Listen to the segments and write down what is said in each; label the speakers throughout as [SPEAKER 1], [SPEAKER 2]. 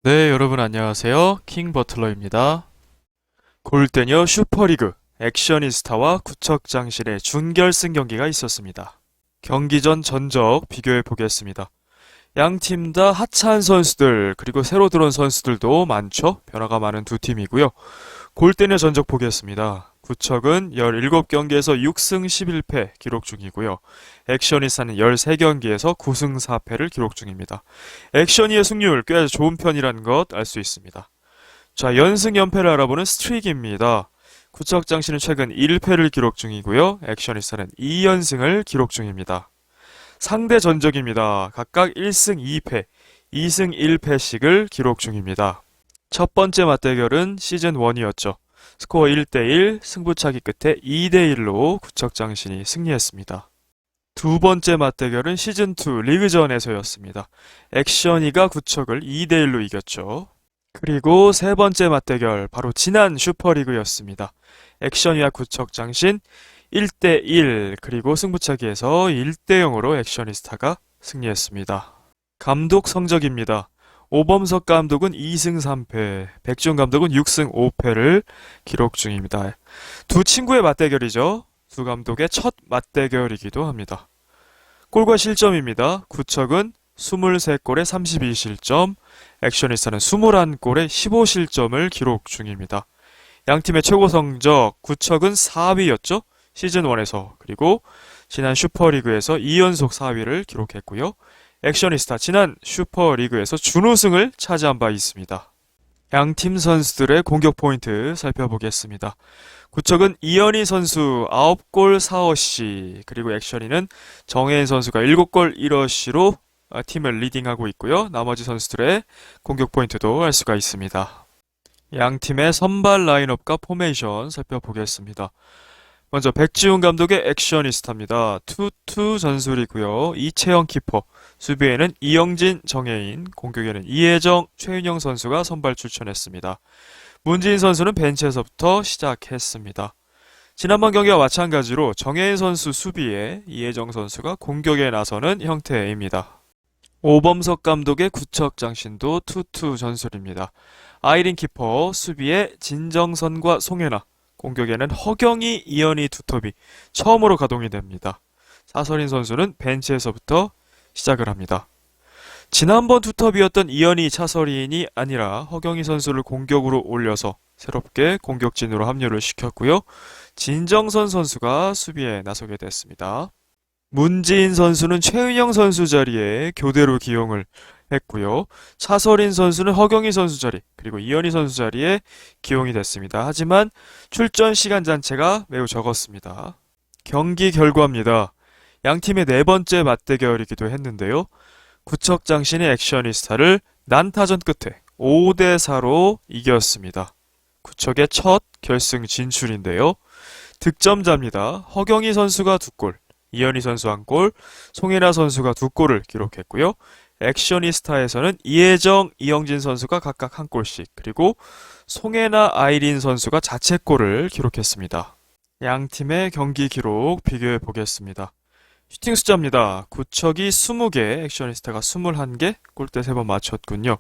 [SPEAKER 1] 네, 여러분 안녕하세요. 킹 버틀러입니다. 골대녀 슈퍼리그 액션이스타와 구척장신의 준결승 경기가 있었습니다. 경기 전 전적 비교해 보겠습니다. 양 팀 다 하차한 선수들 그리고 새로 들어온 선수들도 많죠. 변화가 많은 두 팀이고요. 골대녀 전적 보겠습니다. 구척은 17경기에서 6승 11패 기록 중이고요. 액션이스타는 13경기에서 9승 4패를 기록 중입니다. 액션이의 승률 꽤 좋은 편이라는 것 알 수 있습니다. 자, 연승 연패를 알아보는 스트릭입니다. 구척장신은 최근 1패를 기록 중이고요. 액션이스타는 2연승을 기록 중입니다. 상대 전적입니다. 각각 1승 2패, 2승 1패씩을 기록 중입니다. 첫 번째 맞대결은 시즌 1이었죠. 스코어 1대1, 승부차기 끝에 2대1로 구척장신이 승리했습니다. 두 번째 맞대결은 시즌2 리그전에서였습니다. 액션이가 구척을 2대1로 이겼죠. 그리고 세 번째 맞대결, 바로 지난 슈퍼리그였습니다. 액션이와 구척장신 1대1, 그리고 승부차기에서 1대0으로 액션이스타가 승리했습니다. 감독 성적입니다. 오범석 감독은 2승 3패, 백준 감독은 6승 5패를 기록 중입니다. 두 친구의 맞대결이죠. 두 감독의 첫 맞대결이기도 합니다. 골과 실점입니다. 구척은 23골에 32실점, 액션이스타는 21골에 15실점을 기록 중입니다. 양팀의 최고 성적, 구척은 4위였죠. 시즌1에서, 그리고 지난 슈퍼리그에서 2연속 4위를 기록했고요. 액션이스타 지난 슈퍼리그에서 준우승을 차지한 바 있습니다. 양팀 선수들의 공격 포인트 살펴보겠습니다. 구척은 이현희 선수 9골 4어시, 그리고 액션이는 정혜인 선수가 7골 1어시로 팀을 리딩하고 있고요. 나머지 선수들의 공격 포인트도 알 수가 있습니다. 양팀의 선발 라인업과 포메이션 살펴보겠습니다. 먼저 백지훈 감독의 액션이스타입니다. 투투 전술이고요. 이채영 키퍼, 수비에는 이영진, 정혜인, 공격에는 이혜정, 최윤영 선수가 선발 출전했습니다. 문지인 선수는 벤치에서부터 시작했습니다. 지난번 경기와 마찬가지로 정혜인 선수 수비에 이혜정 선수가 공격에 나서는 형태입니다. 오범석 감독의 구척장신도 투투 전술입니다. 아이린 키퍼, 수비에 진정선과 송혜나, 공격에는 허경희, 이현희 두톱이 처음으로 가동이 됩니다. 차서린 선수는 벤치에서부터 시작을 합니다. 지난번 투톱이었던 이현희, 차서린이 아니라 허경희 선수를 공격으로 올려서 새롭게 공격진으로 합류를 시켰고요. 진정선 선수가 수비에 나서게 됐습니다. 문지인 선수는 최은영 선수 자리에 교대로 기용을 했고요. 차서린 선수는 허경희 선수 자리, 그리고 이현희 선수 자리에 기용이 됐습니다. 하지만 출전 시간 자체가 매우 적었습니다. 경기 결과입니다. 양팀의 네 번째 맞대결이기도 했는데요. 구척장신이 액션이스타를 난타전 끝에 5대4로 이겼습니다. 구척의 첫 결승 진출인데요. 득점자입니다. 허경희 선수가 2골, 이현희 선수 1골, 송혜나 선수가 2골을 기록했고요. 액션이스타에서는 이혜정, 이영진 선수가 각각 1골씩, 그리고 송혜나, 아이린 선수가 자책골을 기록했습니다. 양 팀의 경기 기록 비교해 보겠습니다. 슈팅 숫자입니다. 구척이 20개, 액션이스타가 21개, 골대 3번 맞췄군요.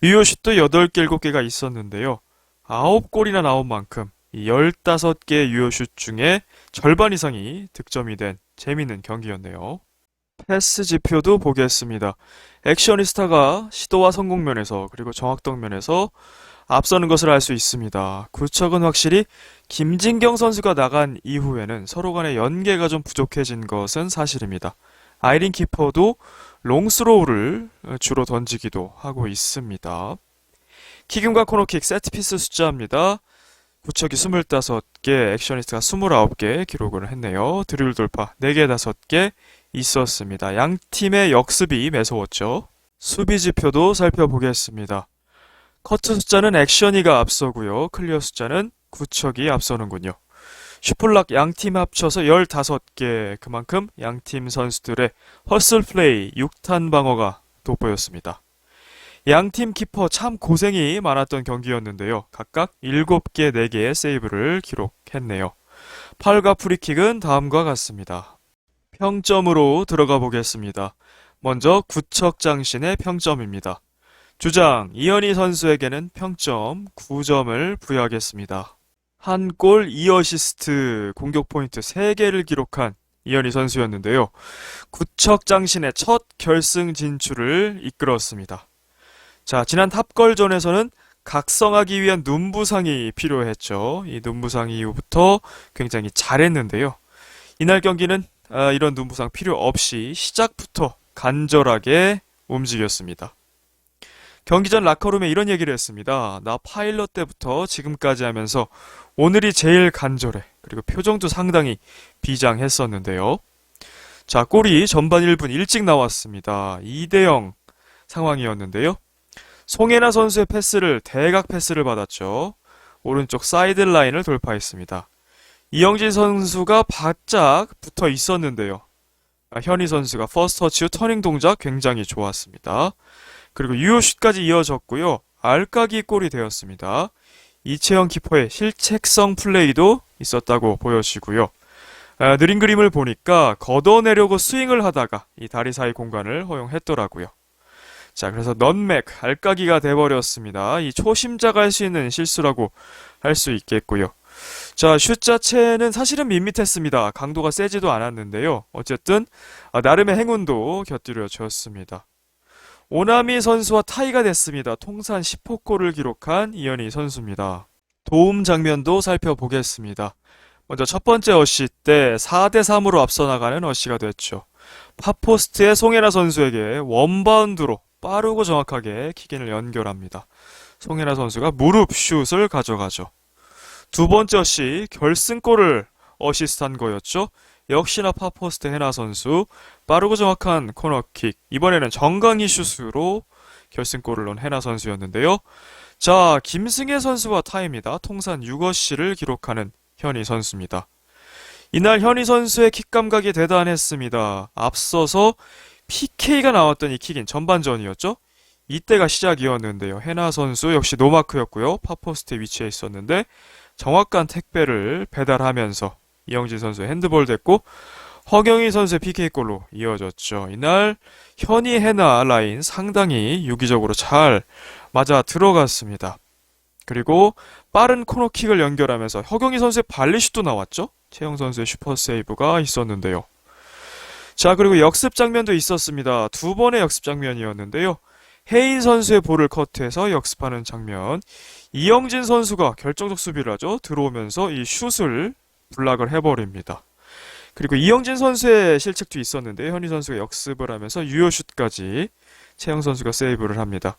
[SPEAKER 1] 유효슛도 8개, 7개가 있었는데요. 9골이나 나온 만큼 이 15개의 유효슛 중에 절반 이상이 득점이 된 재미있는 경기였네요. 패스 지표도 보겠습니다. 액션이스타가 시도와 성공 면에서 그리고 정확도 면에서 앞서는 것을 알 수 있습니다. 구척은 확실히 김진경 선수가 나간 이후에는 서로 간의 연계가 좀 부족해진 것은 사실입니다. 아이린 키퍼도 롱스로우를 주로 던지기도 하고 있습니다. 킥인과 코너킥 세트피스 숫자입니다. 구척이 25개, 액션이스트가 29개 기록을 했네요. 드리블 돌파 4개, 5개 있었습니다. 양 팀의 역습이 매서웠죠. 수비 지표도 살펴보겠습니다. 커트 숫자는 액션이가 앞서고요. 클리어 숫자는 구척이 앞서는군요. 슈플락 양팀 합쳐서 15개, 그만큼 양팀 선수들의 허슬 플레이, 6탄 방어가 돋보였습니다. 양팀 키퍼 참 고생이 많았던 경기였는데요. 각각 7개, 4개의 세이브를 기록했네요. 파울과 프리킥은 다음과 같습니다. 평점으로 들어가 보겠습니다. 먼저 구척장신의 평점입니다. 주장 이현희 선수에게는 평점 9점을 부여하겠습니다. 한 골 2어시스트 공격 포인트 3개를 기록한 이현희 선수였는데요. 구척장신의 첫 결승 진출을 이끌었습니다. 자, 지난 탑걸전에서는 각성하기 위한 눈부상이 필요했죠. 이 눈부상 이후부터 굉장히 잘했는데요. 이날 경기는 이런 눈부상 필요 없이 시작부터 간절하게 움직였습니다. 경기 전 라커룸에 이런 얘기를 했습니다. 나 파일럿 때부터 지금까지 하면서 오늘이 제일 간절해. 그리고 표정도 상당히 비장했었는데요. 자, 골이 전반 1분 일찍 나왔습니다. 2대0 상황이었는데요. 송혜나 선수의 패스를 대각 패스를 받았죠. 오른쪽 사이드라인을 돌파했습니다. 이영진 선수가 바짝 붙어 있었는데요. 현희 선수가 퍼스트 터치 후 터닝 동작 굉장히 좋았습니다. 그리고 유효슛까지 이어졌고요. 알까기 골이 되었습니다. 이채영 키퍼의 실책성 플레이도 있었다고 보여지고요. 느린 그림을 보니까 걷어내려고 스윙을 하다가 이 다리 사이 공간을 허용했더라고요. 자, 그래서 넌맥, 알까기가 돼버렸습니다. 이 초심자가 할 수 있는 실수라고 할 수 있겠고요. 자, 슛 자체는 사실은 밋밋했습니다. 강도가 세지도 않았는데요. 어쨌든 나름의 행운도 곁들여졌습니다. 오나미 선수와 타이가 됐습니다. 통산 10호 골을 기록한 이현희 선수입니다. 도움 장면도 살펴보겠습니다. 먼저 첫 번째 어시 때 4대3으로 앞서 나가는 어시가 됐죠. 팝포스트의 송혜나 선수에게 원바운드로 빠르고 정확하게 킥인을 연결합니다. 송혜나 선수가 무릎 슛을 가져가죠. 두 번째 어시 결승골을 어시스트한 거였죠. 역시나 팝포스트 해나 선수 빠르고 정확한 코너킥, 이번에는 정강이 슛으로 결승골을 넣은 해나 선수였는데요. 자, 김승혜 선수와 타입니다. 통산 6어시를 기록하는 현희 선수입니다. 이날 현희 선수의 킥 감각이 대단했습니다. 앞서서 PK가 나왔던 이 킥인 전반전이었죠. 이때가 시작이었는데요. 해나 선수 역시 노마크였고요. 팝포스트에 위치해 있었는데 정확한 택배를 배달하면서 이영진 선수의 핸드볼 됐고 허경희 선수의 PK골로 이어졌죠. 이날 현희 해나 라인 상당히 유기적으로 잘 맞아 들어갔습니다. 그리고 빠른 코너킥을 연결하면서 허경희 선수의 발리슛도 나왔죠. 최영 선수의 슈퍼세이브가 있었는데요. 자, 그리고 역습 장면도 있었습니다. 두 번의 역습 장면이었는데요. 혜인 선수의 볼을 커트해서 역습하는 장면, 이영진 선수가 결정적 수비를 하죠. 들어오면서 이 슛을 블락을 해버립니다. 그리고 이영진 선수의 실책도 있었는데 현희 선수가 역습을 하면서 유효슛까지 최영 선수가 세이브를 합니다.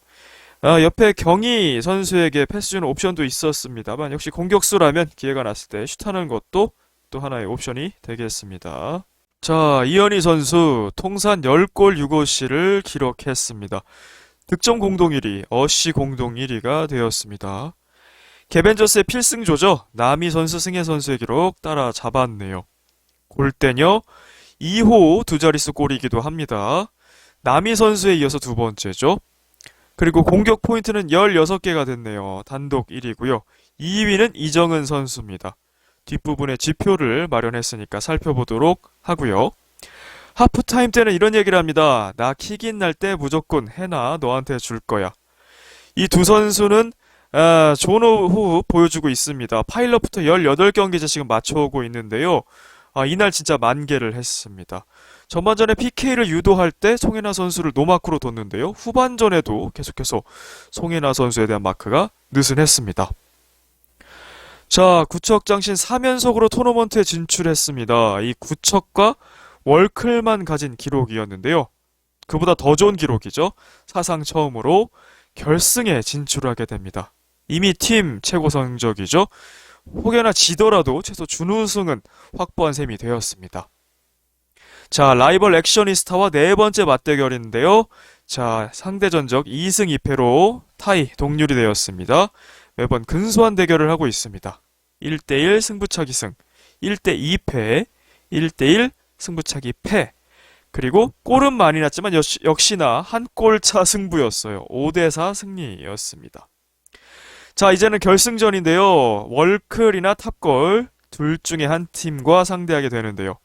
[SPEAKER 1] 옆에 경희 선수에게 패스 주는 옵션도 있었습니다만 역시 공격수라면 기회가 났을 때 슛하는 것도 또 하나의 옵션이 되겠습니다. 자, 이현희 선수 통산 10골 6어시를 기록했습니다. 득점 공동 1위, 어시 공동 1위가 되었습니다. 개벤저스의 필승조죠. 남희 선수, 승혜 선수의 기록 따라잡았네요. 골대녀 2호 두 자릿수 골이기도 합니다. 남희 선수에 이어서 두 번째죠. 그리고 공격 포인트는 16개가 됐네요. 단독 1위고요. 2위는 이정은 선수입니다. 뒷부분에 지표를 마련했으니까 살펴보도록 하고요. 하프타임 때는 이런 얘기를 합니다. 나 킥인 날 때 무조건 해나 너한테 줄 거야. 이 두 선수는 좋은 호흡 보여주고 있습니다. 파일럿부터 18경기째 지금 맞춰오고 있는데요. 이날 진짜 만개를 했습니다. 전반전에 PK를 유도할 때 송혜나 선수를 노마크로 뒀는데요. 후반전에도 계속해서 송혜나 선수에 대한 마크가 느슨했습니다. 자, 구척장신 3연속으로 토너먼트에 진출했습니다. 이 구척과 월클만 가진 기록이었는데요. 그보다 더 좋은 기록이죠. 사상 처음으로 결승에 진출하게 됩니다. 이미 팀 최고 성적이죠. 혹여나 지더라도 최소 준우승은 확보한 셈이 되었습니다. 자, 라이벌 액션이스타와 네 번째 맞대결인데요. 자, 상대 전적 2승 2패로 타이 동률이 되었습니다. 매번 근소한 대결을 하고 있습니다. 1대1 승부차기 승, 1대2패, 1대1 승부차기 패. 그리고 골은 많이 났지만 역시나 한 골차 승부였어요. 5대4 승리였습니다. 자, 이제는 결승전인데요. 월클이나 탑걸 둘 중에 한 팀과 상대하게 되는데요.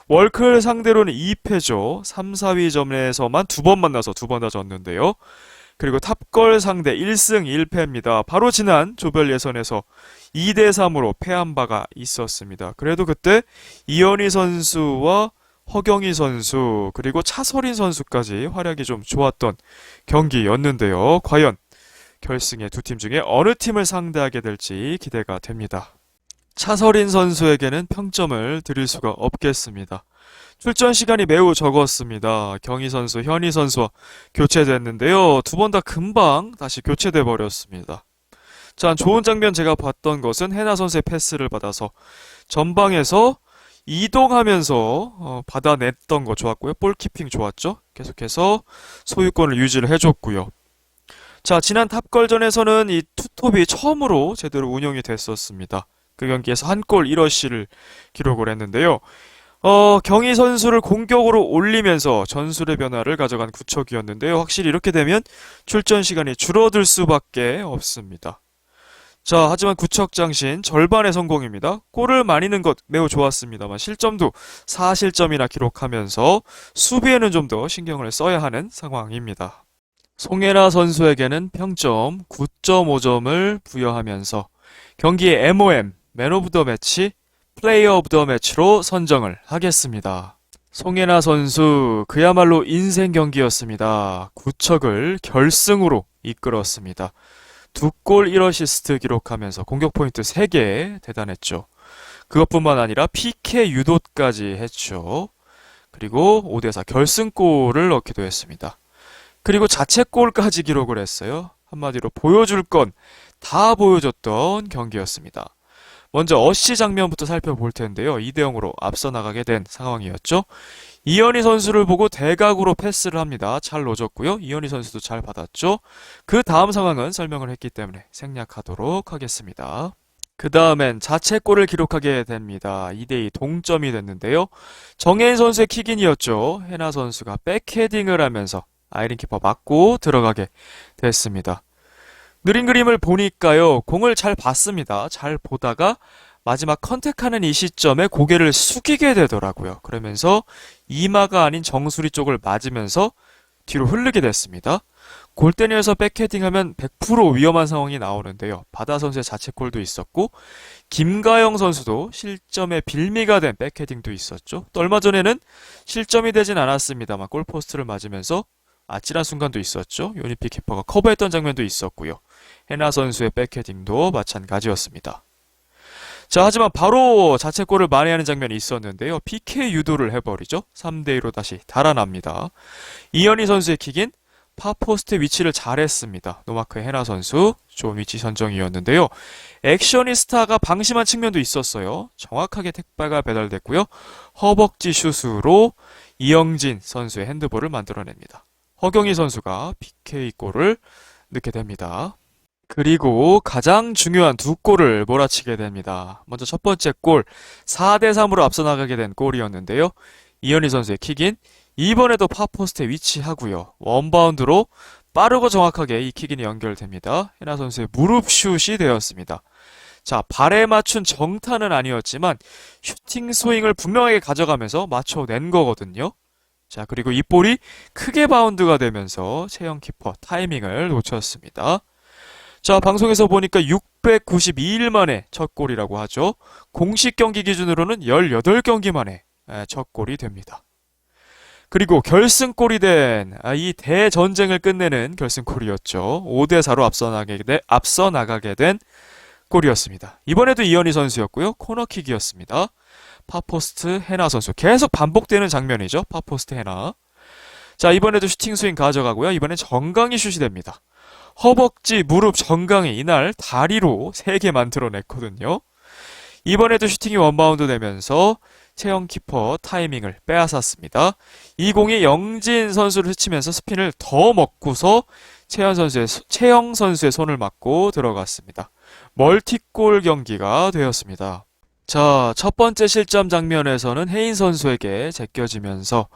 [SPEAKER 1] 월클 상대로는 2패죠. 3, 4위점에서만 두 번 만나서 두 번 다 졌는데요. 그리고 탑걸 상대 1승 1패입니다. 바로 지난 조별 예선에서 2대3으로 패한 바가 있었습니다. 그래도 그때 이현희 선수와 허경희 선수 그리고 차서린 선수까지 활약이 좀 좋았던 경기였는데요. 과연 결승의 두 팀 중에 어느 팀을 상대하게 될지 기대가 됩니다. 차서린 선수에게는 평점을 드릴 수가 없겠습니다. 출전 시간이 매우 적었습니다. 경희 선수, 현희 선수와 교체됐는데요. 두 번 다 금방 다시 교체돼 버렸습니다. 자, 좋은 장면 제가 봤던 것은 해나 선수의 패스를 받아서 전방에서 이동하면서 받아냈던 거 좋았고요. 볼키핑 좋았죠. 계속해서 소유권을 유지를 해줬고요. 자, 지난 탑걸전에서는 이 투톱이 처음으로 제대로 운영이 됐었습니다. 그 경기에서 한 골 1어시를 기록을 했는데요. 경희 선수를 공격으로 올리면서 전술의 변화를 가져간 구척이었는데요. 확실히 이렇게 되면 출전 시간이 줄어들 수밖에 없습니다. 자, 하지만 구척장신 절반의 성공입니다. 골을 많이 넣은 것 매우 좋았습니다만 실점도 4실점이나 기록하면서 수비에는 좀 더 신경을 써야 하는 상황입니다. 송혜나 선수에게는 평점 9.5점을 부여하면서 경기의 MOM, 맨 오브 더 매치, 플레이어 오브 더 매치로 선정을 하겠습니다. 송혜나 선수 그야말로 인생 경기였습니다. 구척을 결승으로 이끌었습니다. 2골 1어시스트 기록하면서 공격 포인트 3개 대단했죠. 그것뿐만 아니라 PK 유도까지 했죠. 그리고 5대4 결승골을 넣기도 했습니다. 그리고 자책골까지 기록을 했어요. 한마디로 보여줄 건 다 보여줬던 경기였습니다. 먼저 어시 장면부터 살펴볼 텐데요. 2대0으로 앞서 나가게 된 상황이었죠. 이현희 선수를 보고 대각으로 패스를 합니다. 잘 넣어줬고요. 이현희 선수도 잘 받았죠. 그 다음 상황은 설명을 했기 때문에 생략하도록 하겠습니다. 그 다음엔 자책골을 기록하게 됩니다. 2대2 동점이 됐는데요. 정혜인 선수의 킥인이었죠. 해나 선수가 백헤딩을 하면서 아이린 키퍼 맞고 들어가게 됐습니다. 느린 그림을 보니까요. 공을 잘 봤습니다. 잘 보다가 마지막 컨택하는 이 시점에 고개를 숙이게 되더라고요. 그러면서 이마가 아닌 정수리 쪽을 맞으면서 뒤로 흐르게 됐습니다. 골대니에서 백헤딩하면 100% 위험한 상황이 나오는데요. 바다 선수의 자책골도 있었고 김가영 선수도 실점의 빌미가 된 백헤딩도 있었죠. 또 얼마 전에는 실점이 되진 않았습니다만 골포스트를 맞으면서 아찔한 순간도 있었죠. 요니피 키퍼가 커버했던 장면도 있었고요. 해나 선수의 백헤딩도 마찬가지였습니다. 자, 하지만 바로 자책골을 만회하는 장면이 있었는데요. PK 유도를 해버리죠. 3대2로 다시 달아납니다. 이현희 선수의 킥인 파포스트 위치를 잘했습니다. 노마크의 해나 선수 좋은 위치 선정이었는데요. 액션이스타가 방심한 측면도 있었어요. 정확하게 택배가 배달됐고요. 허벅지 슛으로 이영진 선수의 핸드볼을 만들어냅니다. 허경희 선수가 PK골을 넣게 됩니다. 그리고 가장 중요한 두 골을 몰아치게 됩니다. 먼저 첫 번째 골 4대3으로 앞서 나가게 된 골이었는데요. 이현희 선수의 킥인 이번에도 파포스트에 위치하고요. 원바운드로 빠르고 정확하게 이 킥인이 연결됩니다. 해나 선수의 무릎 슛이 되었습니다. 자, 발에 맞춘 정타는 아니었지만 슈팅 스윙을 분명하게 가져가면서 맞춰낸 거거든요. 자, 그리고 이 볼이 크게 바운드가 되면서 채영 키퍼 타이밍을 놓쳤습니다. 자, 방송에서 보니까 692일 만에 첫 골이라고 하죠. 공식 경기 기준으로는 18경기 만에 첫 골이 됩니다. 그리고 결승골이 된 이 대전쟁을 끝내는 결승골이었죠. 5대4로 앞서 나가게 된 골이었습니다. 이번에도 이현희 선수였고요. 코너킥이었습니다. 파포스트 해나 선수. 계속 반복되는 장면이죠. 파포스트 해나. 자, 이번에도 슈팅 스윙 가져가고요. 이번엔 정강이 슛이 됩니다. 허벅지, 무릎, 정강이 이날 다리로 3개 만들어냈거든요. 이번에도 슈팅이 원바운드 되면서 채영 키퍼 타이밍을 빼앗았습니다. 이 공이 영진 선수를 스치면서 스핀을 더 먹고서 채영 선수의 손을 맞고 들어갔습니다. 멀티골 경기가 되었습니다. 자, 첫 번째 실점 장면에서는 혜인 선수에게 제껴지면서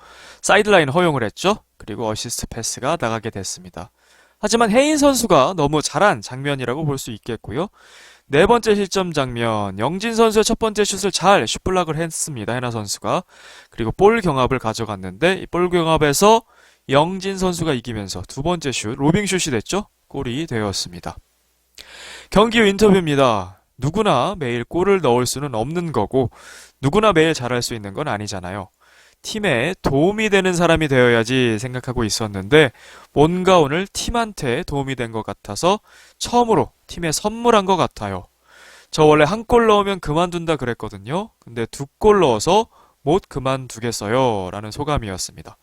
[SPEAKER 1] 사이드라인 허용을 했죠. 그리고 어시스트 패스가 나가게 됐습니다. 하지만 혜인 선수가 너무 잘한 장면이라고 볼 수 있겠고요. 네 번째 실점 장면, 영진 선수의 첫 번째 슛을 잘 슛블락을 했습니다. 해나 선수가. 그리고 볼 경합을 가져갔는데 이 볼 경합에서 영진 선수가 이기면서 두 번째 슛, 로빙슛이 됐죠? 골이 되었습니다. 경기 후 인터뷰입니다. 누구나 매일 골을 넣을 수는 없는 거고, 누구나 매일 잘할 수 있는 건 아니잖아요. 팀에 도움이 되는 사람이 되어야지 생각하고 있었는데, 뭔가 오늘 팀한테 도움이 된 것 같아서 처음으로 팀에 선물한 것 같아요. 저 원래 한 골 넣으면 그만둔다 그랬거든요. 근데 두 골 넣어서 못 그만두겠어요. 라는 소감이었습니다.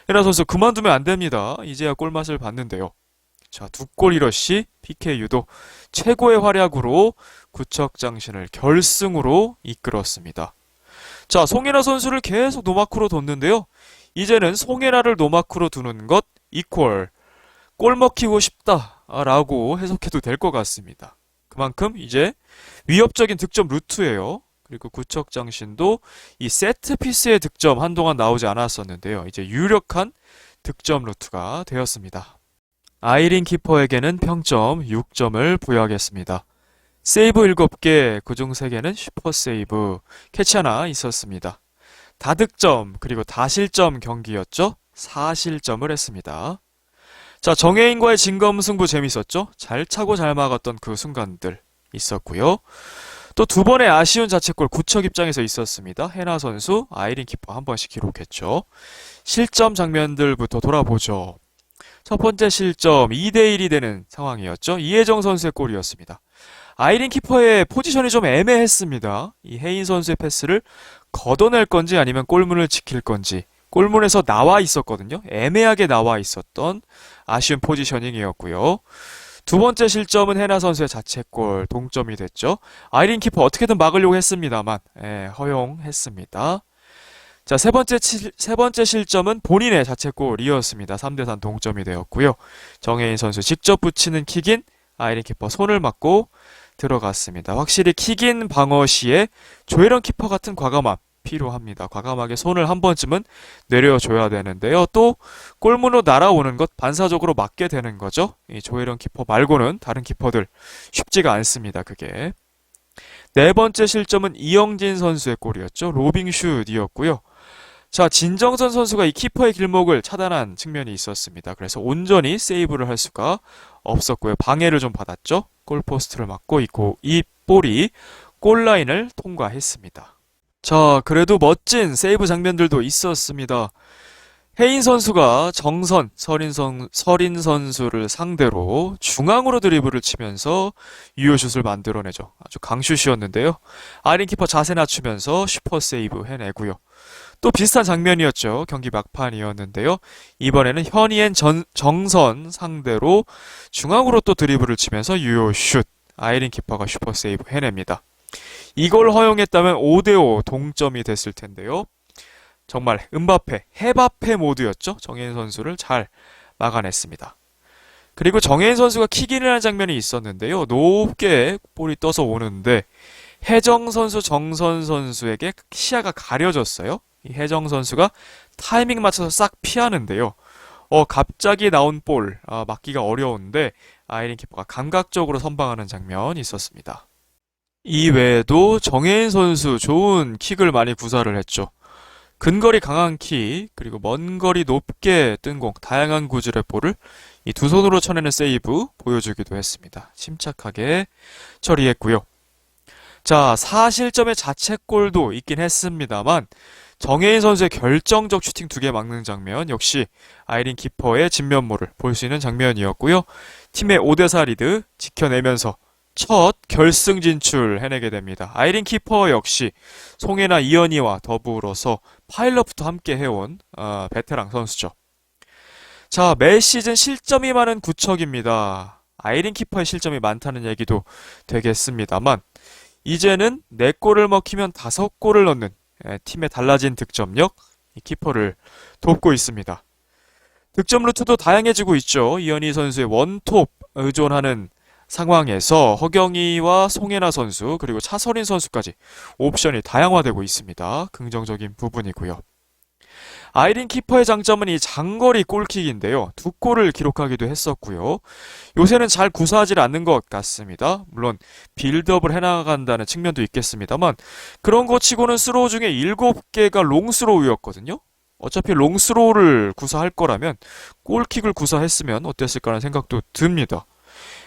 [SPEAKER 1] 헤나 선수 그만두면 안 됩니다. 이제야 골맛을 봤는데요. 자, 두 골 1어시 PKU도 최고의 활약으로 구척장신을 결승으로 이끌었습니다. 자, 송혜나 선수를 계속 노마크로 뒀는데요. 이제는 송혜나를 노마크로 두는 것 이퀄 골 먹히고 싶다라고 해석해도 될 것 같습니다. 그만큼 이제 위협적인 득점 루트예요. 그리고 구척장신도 이 세트피스의 득점 한동안 나오지 않았었는데요. 이제 유력한 득점 루트가 되었습니다. 아이린 키퍼에게는 평점 6점을 부여하겠습니다. 세이브 7개, 그중 3개는 슈퍼 세이브, 캐치 하나 있었습니다. 다득점, 그리고 다실점 경기였죠? 4실점을 했습니다. 자, 정혜인과의 진검승부 재밌었죠? 잘 차고 잘 막았던 그 순간들 있었고요. 또 두 번의 아쉬운 자책골 구척 입장에서 있었습니다. 헤나 선수, 아이린 키퍼 한 번씩 기록했죠. 실점 장면들부터 돌아보죠. 첫 번째 실점 2대1이 되는 상황이었죠. 이혜정 선수의 골이었습니다. 아이린 키퍼의 포지션이 좀 애매했습니다. 이 혜인 선수의 패스를 걷어낼 건지 아니면 골문을 지킬 건지 골문에서 나와 있었거든요. 애매하게 나와 있었던 아쉬운 포지셔닝이었고요. 두 번째 실점은 헤나 선수의 자책골 동점이 됐죠. 아이린 키퍼 어떻게든 막으려고 했습니다만 허용했습니다. 자, 세 번째 실점은 본인의 자책골이었습니다. 3대3 동점이 되었고요. 정혜인 선수 직접 붙이는 킥인 아이린 키퍼 손을 맞고 들어갔습니다. 확실히 킥인 방어 시에 조혜련 키퍼 같은 과감함 필요합니다. 과감하게 손을 한 번쯤은 내려줘야 되는데요. 또 골문으로 날아오는 것 반사적으로 맞게 되는 거죠. 이 조혜련 키퍼 말고는 다른 키퍼들 쉽지가 않습니다. 그게. 네 번째 실점은 이영진 선수의 골이었죠. 로빙슛이었고요. 자, 진정선 선수가 이 키퍼의 길목을 차단한 측면이 있었습니다. 그래서 온전히 세이브를 할 수가 없었고요. 방해를 좀 받았죠. 골포스트를 맞고 이 볼이 골라인을 통과했습니다. 자, 그래도 멋진 세이브 장면들도 있었습니다. 혜인 선수가 서린 선수를 상대로 중앙으로 드리블을 치면서 유효슛을 만들어내죠. 아주 강슛이었는데요. 아이린 키퍼 자세 낮추면서 슈퍼 세이브 해내고요. 또 비슷한 장면이었죠. 경기 막판이었는데요. 이번에는 현이엔 정선 상대로 중앙으로 또 드리블을 치면서 유효슛. 아이린 키퍼가 슈퍼 세이브 해냅니다. 이걸 허용했다면 5대5 동점이 됐을 텐데요. 정말 헤바페 모드였죠. 정혜인 선수를 잘 막아냈습니다. 그리고 정혜인 선수가 킥인을 하는 장면이 있었는데요. 높게 볼이 떠서 오는데 혜정 선수, 정선 선수에게 시야가 가려졌어요. 이 혜정 선수가 타이밍 맞춰서 싹 피하는데요. 갑자기 나온 볼 막기가 어려운데 아이린 키퍼가 감각적으로 선방하는 장면이 있었습니다. 이 외에도 정혜인 선수 좋은 킥을 많이 구사를 했죠. 근거리 강한 킥, 그리고 먼 거리 높게 뜬 공, 다양한 구질의 볼을 이 두 손으로 쳐내는 세이브 보여주기도 했습니다. 침착하게 처리했고요. 자, 4실점의 자책골도 있긴 했습니다만 정혜인 선수의 결정적 슈팅 2개 막는 장면 역시 아이린 키퍼의 진면모를 볼 수 있는 장면이었고요. 팀의 5대4 리드 지켜내면서 첫 결승 진출 해내게 됩니다. 아이린 키퍼 역시 송혜나 이연희와 더불어서 파일럿부터 함께 해온 베테랑 선수죠. 자, 매 시즌 실점이 많은 구척입니다. 아이린 키퍼의 실점이 많다는 얘기도 되겠습니다만 이제는 4골을 먹히면 5골을 넣는 팀의 달라진 득점력, 이 키퍼를 돕고 있습니다. 득점 루트도 다양해지고 있죠. 이연희 선수의 원톱 의존하는 상황에서 허경희와 송혜나 선수 그리고 차서린 선수까지 옵션이 다양화되고 있습니다. 긍정적인 부분이고요. 아이린 키퍼의 장점은 이 장거리 골킥인데요. 2골을 기록하기도 했었고요. 요새는 잘 구사하지 않는 것 같습니다. 물론 빌드업을 해나간다는 측면도 있겠습니다만 그런 것 치고는 스로우 중에 7개가 롱스로우였거든요. 어차피 롱스로우를 구사할 거라면 골킥을 구사했으면 어땠을까라는 생각도 듭니다.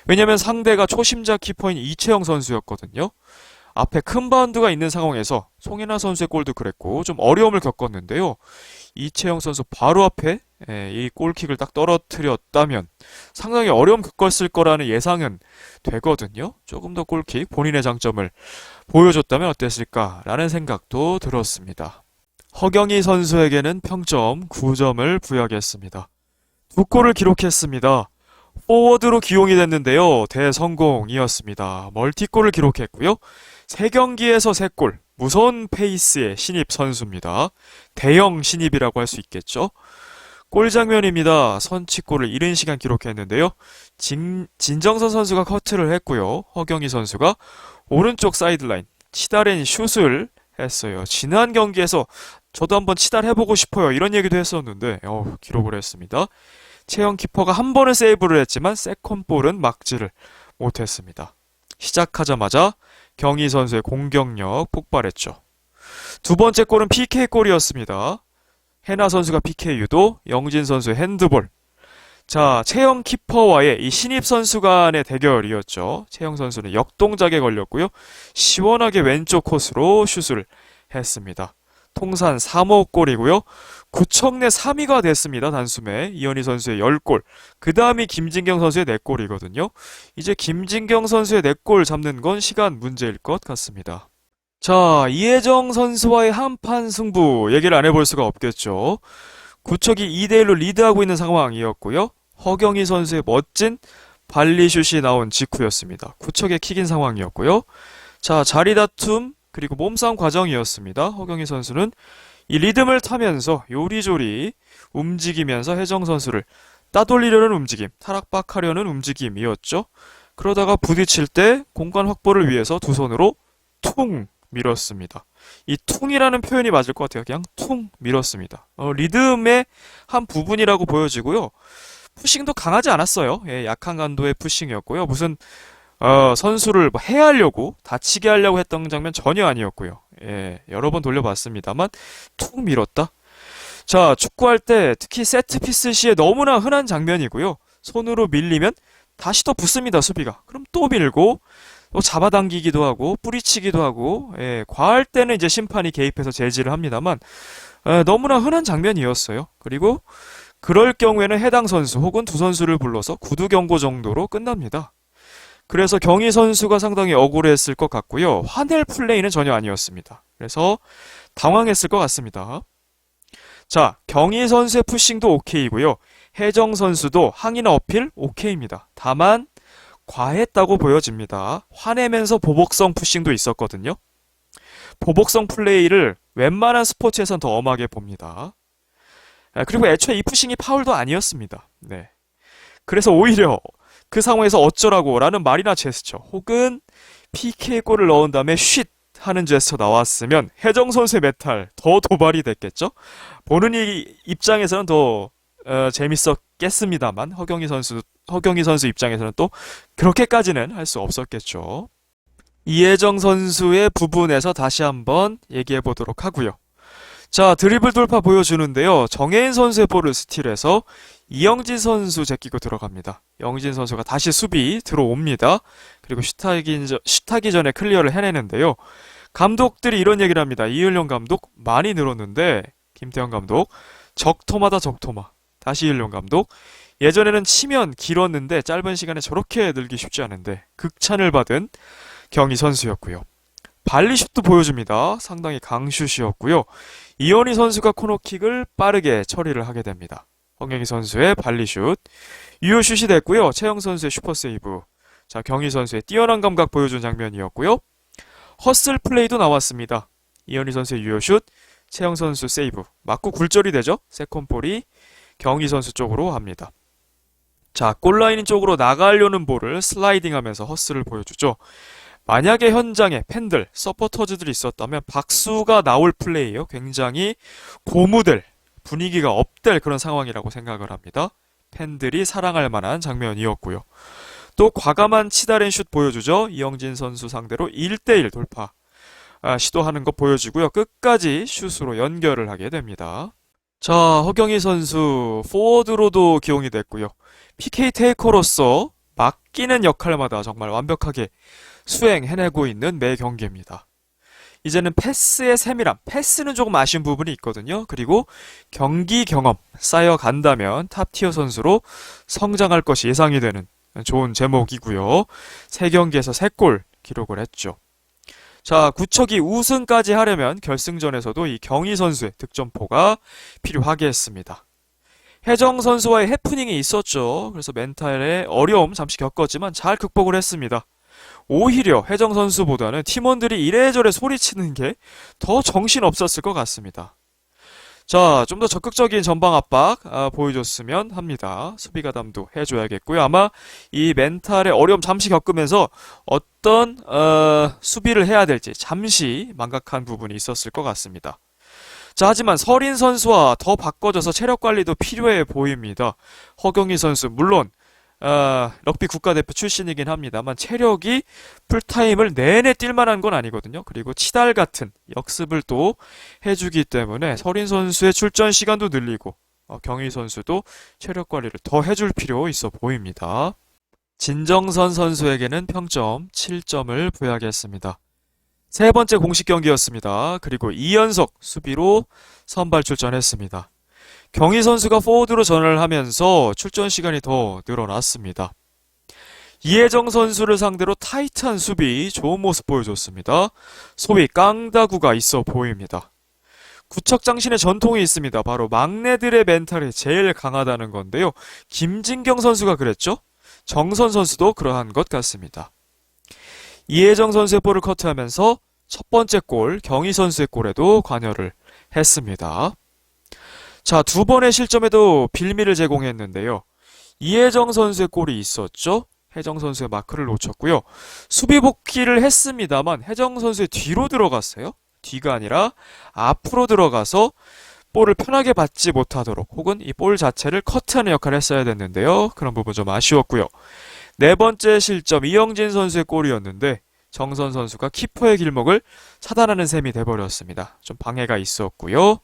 [SPEAKER 1] 왜냐면 상대가 초심자 키퍼인 이채영 선수였거든요. 앞에 큰 바운드가 있는 상황에서 송혜나 선수의 골도 그랬고 좀 어려움을 겪었는데요. 이채영 선수 바로 앞에 이 골킥을 딱 떨어뜨렸다면 상당히 어려움 겪었을 거라는 예상은 되거든요. 조금 더 골킥 본인의 장점을 보여줬다면 어땠을까라는 생각도 들었습니다. 허경희 선수에게는 평점 9점을 부여하겠습니다. 두 골을 기록했습니다. 포워드로 기용이 됐는데요. 대성공이었습니다. 멀티골을 기록했고요. 3경기에서 3골. 무서운 페이스의 신입 선수입니다. 대형 신입이라고 할 수 있겠죠. 골 장면입니다. 선취골을 이른 시간 기록했는데요. 진정선 선수가 커트를 했고요. 허경희 선수가 오른쪽 사이드라인 치달엔 슛을 했어요. 지난 경기에서 저도 한번 치달해보고 싶어요. 이런 얘기도 했었는데 기록을 했습니다. 채영 키퍼가 한 번은 세이브를 했지만 세컨볼은 막지를 못했습니다. 시작하자마자 경희 선수의 공격력 폭발했죠. 두 번째 골은 PK골이었습니다. 해나 선수가 PK 유도, 영진 선수의 핸드볼. 자, 채영 키퍼와의 이 신입 선수 간의 대결이었죠. 채영 선수는 역동작에 걸렸고요. 시원하게 왼쪽 코스로 슛을 했습니다. 통산 3호 골이고요. 구청 내 3위가 됐습니다. 단숨에 이현희 선수의 10골. 그 다음이 김진경 선수의 4골이거든요. 이제 김진경 선수의 4골 잡는 건 시간 문제일 것 같습니다. 자, 이혜정 선수와의 한판 승부 얘기를 안 해볼 수가 없겠죠. 구척이 2대1로 리드하고 있는 상황이었고요. 허경희 선수의 멋진 발리슛이 나온 직후였습니다. 구척의 킥인 상황이었고요. 자, 자리 다툼 그리고 몸싸움 과정이었습니다. 허경희 선수는 이 리듬을 타면서 요리조리 움직이면서 혜정 선수를 따돌리려는 움직임, 타락박하려는 움직임이었죠. 그러다가 부딪힐 때 공간 확보를 위해서 두 손으로 퉁 밀었습니다. 이 퉁이라는 표현이 맞을 것 같아요. 그냥 퉁 밀었습니다. 리듬의 한 부분이라고 보여지고요. 푸싱도 강하지 않았어요. 약한 강도의 푸싱이었고요. 무슨 선수를 뭐 해하려고 다치게 하려고 했던 장면 전혀 아니었고요. 여러 번 돌려봤습니다만 툭 밀었다. 자, 축구할 때 특히 세트피스 시에 너무나 흔한 장면이고요. 손으로 밀리면 다시 또 붙습니다. 수비가. 그럼 또 밀고 또 잡아당기기도 하고 뿌리치기도 하고 과할 때는 이제 심판이 개입해서 제지를 합니다만 너무나 흔한 장면이었어요. 그리고 그럴 경우에는 해당 선수 혹은 두 선수를 불러서 구두 경고 정도로 끝납니다. 그래서 경희 선수가 상당히 억울했을 것 같고요. 화낼 플레이는 전혀 아니었습니다. 그래서 당황했을 것 같습니다. 자, 경희 선수의 푸싱도 오케이고요. 혜정 선수도 항의나 어필 오케이입니다. 다만 과했다고 보여집니다. 화내면서 보복성 푸싱도 있었거든요. 보복성 플레이를 웬만한 스포츠에선 더 엄하게 봅니다. 그리고 애초에 이 푸싱이 파울도 아니었습니다. 네. 그래서 오히려 그 상황에서 어쩌라고 라는 말이나 제스처 혹은 PK골을 넣은 다음에 쉿 하는 제스처 나왔으면 혜정 선수의 메탈 더 도발이 됐겠죠? 보는 이 입장에서는 더 재밌었겠습니다만 허경희 선수 입장에서는 또 그렇게까지는 할 수 없었겠죠. 이혜정 선수의 부분에서 다시 한번 얘기해 보도록 하고요. 자, 드리블 돌파 보여주는데요. 정혜인 선수의 볼을 스틸해서 이영진 선수 제끼고 들어갑니다. 영진 선수가 다시 수비 들어옵니다. 그리고 슛하기 전에 클리어를 해내는데요. 감독들이 이런 얘기를 합니다. 이을령 감독 많이 늘었는데 김태형 감독 적토마다 적토마. 다시 이을령 감독 예전에는 치면 길었는데 짧은 시간에 저렇게 늘기 쉽지 않은데 극찬을 받은 경희 선수였고요. 발리슛도 보여줍니다. 상당히 강슛이었고요. 이현희 선수가 코너킥을 빠르게 처리를 하게 됩니다. 허경희 선수의 발리슛, 유효슛이 됐고요. 채영 선수의 슈퍼세이브. 자, 경희 선수의 뛰어난 감각 보여준 장면이었고요. 허슬 플레이도 나왔습니다. 이현희 선수의 유효슛, 채영 선수 세이브. 맞고 굴절이 되죠. 세컨볼이 경희 선수 쪽으로 합니다. 자, 골라인 쪽으로 나가려는 볼을 슬라이딩하면서 허슬을 보여주죠. 만약에 현장에 팬들, 서포터즈들이 있었다면 박수가 나올 플레이예요. 굉장히 고무될, 분위기가 업될 그런 상황이라고 생각을 합니다. 팬들이 사랑할 만한 장면이었고요. 또 과감한 치달엔 슛 보여주죠. 이영진 선수 상대로 1대1 돌파 시도하는 거 보여주고요. 끝까지 슛으로 연결을 하게 됩니다. 자, 허경희 선수 포워드로도 기용이 됐고요. PK 테이커로서 맡기는 역할마다 정말 완벽하게 수행해내고 있는 매 경기입니다. 이제는 패스의 세밀함, 패스는 조금 아쉬운 부분이 있거든요. 그리고 경기 경험 쌓여간다면 탑티어 선수로 성장할 것이 예상이 되는 좋은 제목이고요. 3경기에서 3골 기록을 했죠. 자, 구척이 우승까지 하려면 결승전에서도 이 경희 선수의 득점포가 필요하겠습니다. 혜정 선수와의 해프닝이 있었죠. 그래서 멘탈에 어려움 잠시 겪었지만 잘 극복을 했습니다. 오히려 혜정 선수보다는 팀원들이 이래저래 소리치는 게 더 정신 없었을 것 같습니다. 자, 좀 더 적극적인 전방 압박 보여줬으면 합니다. 수비 가담도 해줘야겠고요. 아마 이 멘탈의 어려움 잠시 겪으면서 어떤 수비를 해야 될지 잠시 망각한 부분이 있었을 것 같습니다. 자, 하지만 서린 선수와 더 바꿔줘서 체력 관리도 필요해 보입니다. 허경희 선수 물론 럭비 국가대표 출신이긴 합니다만 체력이 풀타임을 내내 뛸 만한 건 아니거든요. 그리고 치달 같은 역습을 또 해주기 때문에 서린 선수의 출전 시간도 늘리고 경희 선수도 체력 관리를 더 해줄 필요 있어 보입니다. 진정선 선수에게는 평점 7점을 부여하겠습니다. 세 번째 공식 경기였습니다. 그리고 2연속 수비로 선발 출전했습니다. 경희 선수가 포워드로 전환을 하면서 출전 시간이 더 늘어났습니다. 이혜정 선수를 상대로 타이트한 수비, 좋은 모습 보여줬습니다. 소위 깡다구가 있어 보입니다. 구척장신의 전통이 있습니다. 바로 막내들의 멘탈이 제일 강하다는 건데요. 김진경 선수가 그랬죠? 정선 선수도 그러한 것 같습니다. 이혜정 선수의 볼을 커트하면서 첫 번째 골, 경희 선수의 골에도 관여를 했습니다. 자, 두 번의 실점에도 빌미를 제공했는데요. 이혜정 선수의 골이 있었죠? 혜정 선수의 마크를 놓쳤고요. 수비 복귀를 했습니다만 혜정 선수의 뒤로 들어갔어요. 뒤가 아니라 앞으로 들어가서 볼을 편하게 받지 못하도록 혹은 이 볼 자체를 커트하는 역할을 했어야 됐는데요. 그런 부분 좀 아쉬웠고요. 네 번째 실점 이영진 선수의 골이었는데 정선 선수가 키퍼의 길목을 차단하는 셈이 돼버렸습니다. 좀 방해가 있었고요.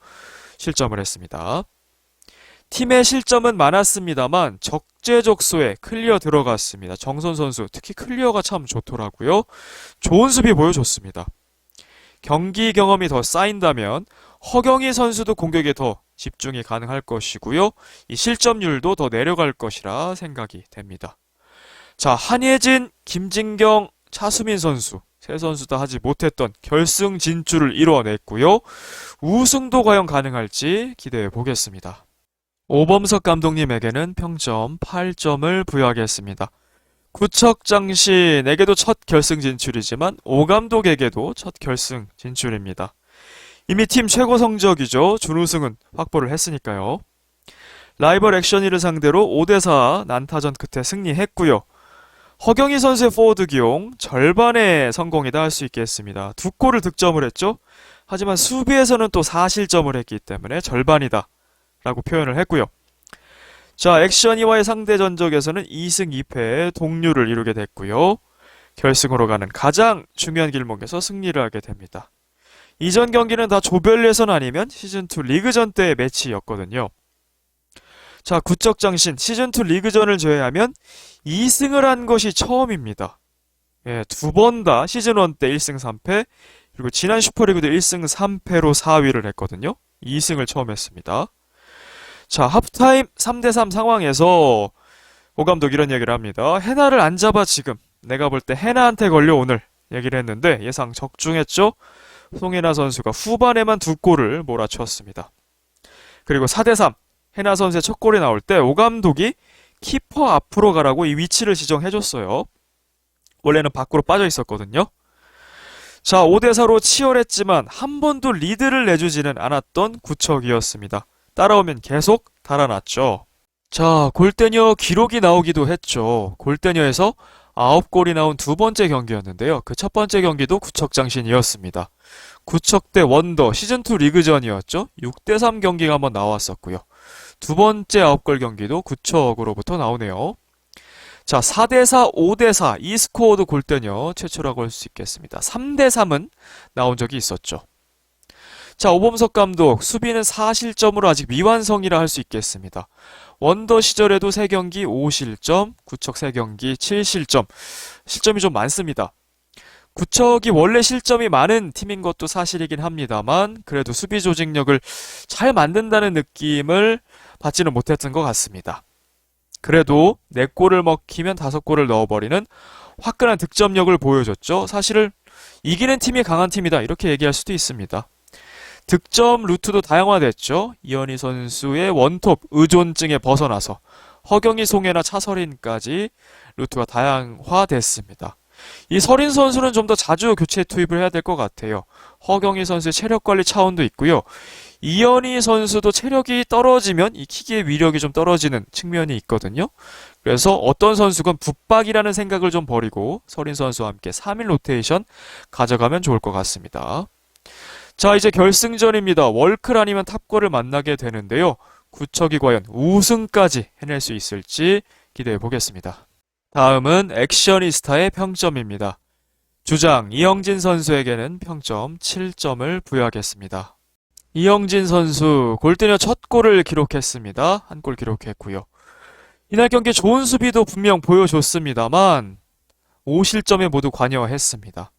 [SPEAKER 1] 실점을 했습니다. 팀의 실점은 많았습니다만 적재적소에 클리어 들어갔습니다. 정선 선수 특히 클리어가 참 좋더라고요. 좋은 수비 보여줬습니다. 경기 경험이 더 쌓인다면 허경희 선수도 공격에 더 집중이 가능할 것이고요. 이 실점률도 더 내려갈 것이라 생각이 됩니다. 자, 한예진, 김진경, 차수민 선수 세 선수 다 하지 못했던 결승 진출을 이뤄냈고요. 우승도 과연 가능할지 기대해 보겠습니다. 오범석 감독님에게는 평점 8점을 부여하겠습니다. 구척장신에게도 첫 결승 진출이지만 오 감독에게도 첫 결승 진출입니다. 이미 팀 최고 성적이죠. 준우승은 확보를 했으니까요. 라이벌 액션이를 상대로 5대4 난타전 끝에 승리했고요. 허경희 선수의 포워드 기용 절반의 성공이다 할 수 있겠습니다. 2골을 득점을 했죠. 하지만 수비에서는 또 4실점을 했기 때문에 절반이다 라고 표현을 했고요. 자, 액션이와의 상대 전적에서는 2승 2패의 동률을 이루게 됐고요. 결승으로 가는 가장 중요한 길목에서 승리를 하게 됩니다. 이전 경기는 다 조별 예선 아니면 시즌2 리그전 때의 매치였거든요. 자, 구척장신 시즌2 리그전을 제외하면 2승을 한 것이 처음입니다. 예, 두 번 다 시즌1 때 1승 3패, 그리고 지난 슈퍼리그도 1승 3패로 4위를 했거든요. 2승을 처음 했습니다. 자, 하프타임 3대3 상황에서 오 감독 이런 얘기를 합니다. 해나를 안 잡아 지금. 내가 볼 때 해나한테 걸려 오늘. 얘기를 했는데 예상 적중했죠? 송혜나 선수가 후반에만 2골을 몰아쳤습니다. 그리고 4대3 해나 선수의 첫 골이 나올 때 오 감독이 키퍼 앞으로 가라고 이 위치를 지정해줬어요. 원래는 밖으로 빠져 있었거든요. 자, 5대4로 치열했지만 한 번도 리드를 내주지는 않았던 구척이었습니다. 따라오면 계속 달아났죠. 자, 골대녀 기록이 나오기도 했죠. 골대녀에서 9골이 나온 두 번째 경기였는데요. 그 첫 번째 경기도 구척장신이었습니다. 구척 대 원더 시즌2 리그전이었죠. 6대3 경기가 한번 나왔었고요. 두 번째 9골 경기도 구척으로부터 나오네요. 자, 4대4, 5대4 이 스코어도 골대녀 최초라고 할 수 있겠습니다. 3대3은 나온 적이 있었죠. 자, 오범석 감독, 수비는 4실점으로 아직 미완성이라 할 수 있겠습니다. 원더 시절에도 3경기 5실점, 구척 3경기 7실점. 실점이 좀 많습니다. 구척이 원래 실점이 많은 팀인 것도 사실이긴 합니다만, 그래도 수비 조직력을 잘 만든다는 느낌을 받지는 못했던 것 같습니다. 그래도 4골을 먹히면 5골을 넣어버리는 화끈한 득점력을 보여줬죠. 사실은 이기는 팀이 강한 팀이다, 이렇게 얘기할 수도 있습니다. 득점 루트도 다양화됐죠. 이현희 선수의 원톱 의존증에 벗어나서 허경희, 송혜나, 차서린까지 루트가 다양화됐습니다. 이 서린 선수는 좀 더 자주 교체 투입을 해야 될 것 같아요. 허경희 선수의 체력 관리 차원도 있고요. 이현희 선수도 체력이 떨어지면 이 킥의 위력이 좀 떨어지는 측면이 있거든요. 그래서 어떤 선수건 붙박이라는 생각을 좀 버리고 서린 선수와 함께 3일 로테이션 가져가면 좋을 것 같습니다. 자, 이제 결승전입니다. 월클 아니면 탑골을 만나게 되는데요. 구척이 과연 우승까지 해낼 수 있을지 기대해 보겠습니다. 다음은 액션이스타의 평점입니다. 주장 이영진 선수에게는 평점 7점을 부여하겠습니다. 이영진 선수 골대녀 첫 골을 기록했습니다. 한 골 기록했고요. 이날 경기 좋은 수비도 분명 보여줬습니다만 5실점에 모두 관여했습니다.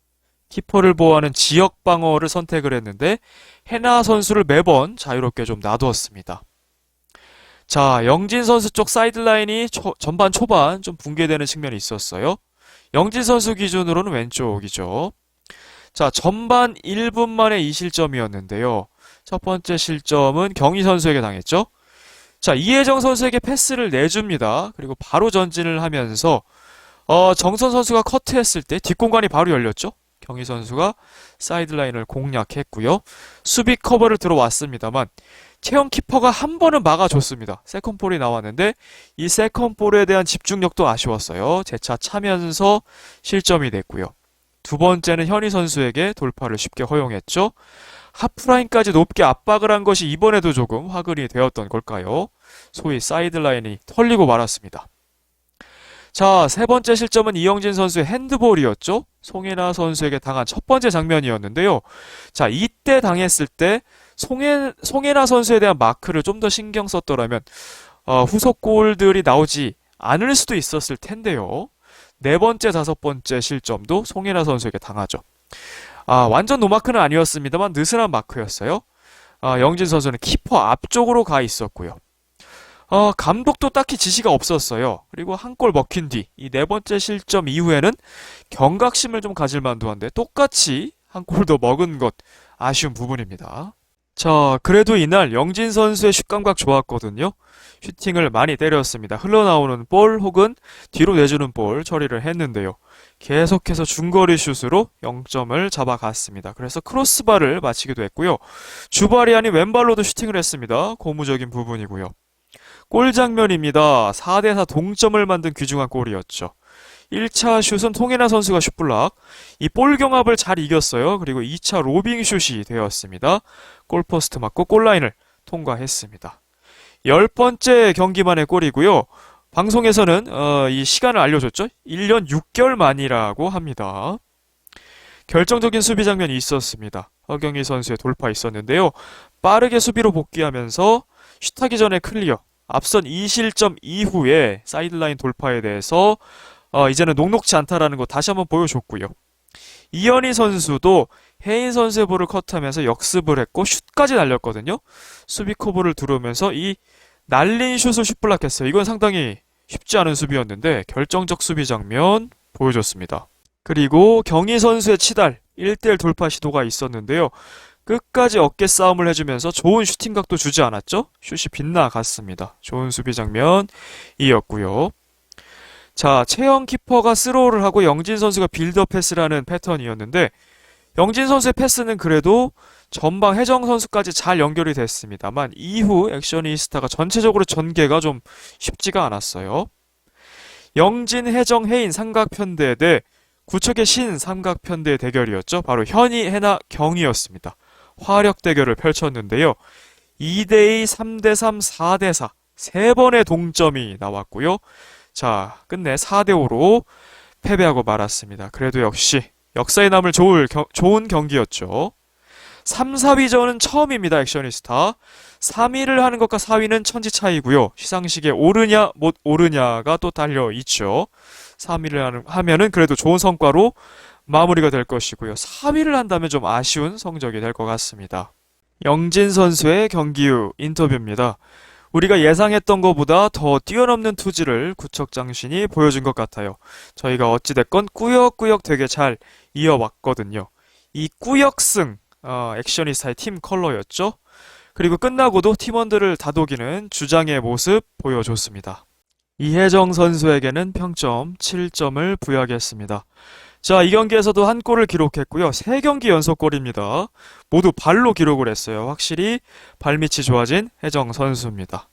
[SPEAKER 1] 키퍼를 보호하는 지역 방어를 선택을 했는데 해나 선수를 매번 자유롭게 좀 놔두었습니다. 자, 영진 선수 쪽 사이드라인이 전반 초반 좀 붕괴되는 측면이 있었어요. 영진 선수 기준으로는 왼쪽이죠. 자, 전반 1분 만에 2실점이었는데요. 첫 번째 실점은 경희 선수에게 당했죠. 자, 이혜정 선수에게 패스를 내줍니다. 그리고 바로 전진을 하면서 정선 선수가 커트했을 때 뒷공간이 바로 열렸죠. 경희 선수가 사이드라인을 공략했고요. 수비 커버를 들어왔습니다만 채영 키퍼가 한 번은 막아줬습니다. 세컨볼이 나왔는데 이 세컨볼에 대한 집중력도 아쉬웠어요. 재차 차면서 실점이 됐고요. 두 번째는 현희 선수에게 돌파를 쉽게 허용했죠. 하프라인까지 높게 압박을 한 것이 이번에도 조금 화근이 되었던 걸까요? 소위 사이드라인이 털리고 말았습니다. 자, 세 번째 실점은 이영진 선수의 핸드볼이었죠. 송혜나 선수에게 당한 첫 번째 장면이었는데요. 자, 이때 당했을 때 송혜나 선수에 대한 마크를 좀 더 신경 썼더라면 후속 골들이 나오지 않을 수도 있었을 텐데요. 네 번째, 다섯 번째 실점도 송혜나 선수에게 당하죠. 완전 노마크는 아니었습니다만 느슨한 마크였어요. 영진 선수는 키퍼 앞쪽으로 가 있었고요. 감독도 딱히 지시가 없었어요. 그리고 한 골 먹힌 뒤, 이 네 번째 실점 이후에는 경각심을 좀 가질 만도 한데 똑같이 한 골 더 먹은 것 아쉬운 부분입니다. 자, 그래도 이날 영진 선수의 슛 감각 좋았거든요. 슈팅을 많이 때렸습니다. 흘러나오는 볼 혹은 뒤로 내주는 볼 처리를 했는데요. 계속해서 중거리 슛으로 0점을 잡아갔습니다. 그래서 크로스바를 마치기도 했고요. 주발이 아닌 왼발로도 슈팅을 했습니다. 고무적인 부분이고요. 골 장면입니다. 4대4 동점을 만든 귀중한 골이었죠. 1차 슛은 통해나 선수가 슛블락, 이 볼 경합을 잘 이겼어요. 그리고 2차 로빙 슛이 되었습니다. 골포스트 맞고 골라인을 통과했습니다. 10번째 경기만의 골이고요. 방송에서는 이 시간을 알려줬죠. 1년 6개월 만이라고 합니다. 결정적인 수비 장면이 있었습니다. 허경희 선수의 돌파 있었는데요. 빠르게 수비로 복귀하면서 슛하기 전에 클리어, 앞선 2실점 이후에 사이드라인 돌파에 대해서 이제는 녹록지 않다라는 거 다시 한번 보여줬고요. 이현희 선수도 혜인 선수의 볼을 컷하면서 역습을 했고 슛까지 날렸거든요. 수비 커브를 두르면서 이 날린 슛을 슛블락했어요. 이건 상당히 쉽지 않은 수비였는데 결정적 수비 장면 보여줬습니다. 그리고 경희 선수의 치달 1대1 돌파 시도가 있었는데요. 끝까지 어깨 싸움을 해주면서 좋은 슈팅각도 주지 않았죠? 슛이 빗나갔습니다. 좋은 수비 장면이었고요. 자, 채영 키퍼가 스로우를 하고 영진 선수가 빌드업 패스를 하는 패턴이었는데 영진 선수의 패스는 그래도 전방 혜정 선수까지 잘 연결이 됐습니다만 이후 액션이스타가 전체적으로 전개가 좀 쉽지가 않았어요. 영진, 혜정, 혜인 삼각편대 대 구척의 신 삼각편대 대결이었죠. 바로 현희, 해나, 경희였습니다. 화력 대결을 펼쳤는데요. 2대2, 3대3, 4대4 3번의 동점이 나왔고요. 자, 끝내 4대5로 패배하고 말았습니다. 그래도 역시 역사에 남을 좋은 경기였죠. 3, 4위전은 처음입니다. 액션이스타. 3위를 하는 것과 4위는 천지 차이고요. 시상식에 오르냐 못 오르냐가 또 달려 있죠. 3위를 하면은 그래도 좋은 성과로 마무리가 될 것이고요. 4위를 한다면 좀 아쉬운 성적이 될 것 같습니다. 영진 선수의 경기 후 인터뷰입니다. 우리가 예상했던 것보다 더 뛰어넘는 투지를 구척장신이 보여준 것 같아요. 저희가 어찌됐건 꾸역꾸역 되게 잘 이어왔거든요. 이 꾸역승, 액션이스타의 팀 컬러였죠. 그리고 끝나고도 팀원들을 다독이는 주장의 모습 보여줬습니다. 이혜정 선수에게는 평점 7점을 부여하겠습니다. 자, 이 경기에서도 한 골을 기록했고요. 3경기 연속골입니다. 모두 발로 기록을 했어요. 확실히 발밑이 좋아진 혜정 선수입니다.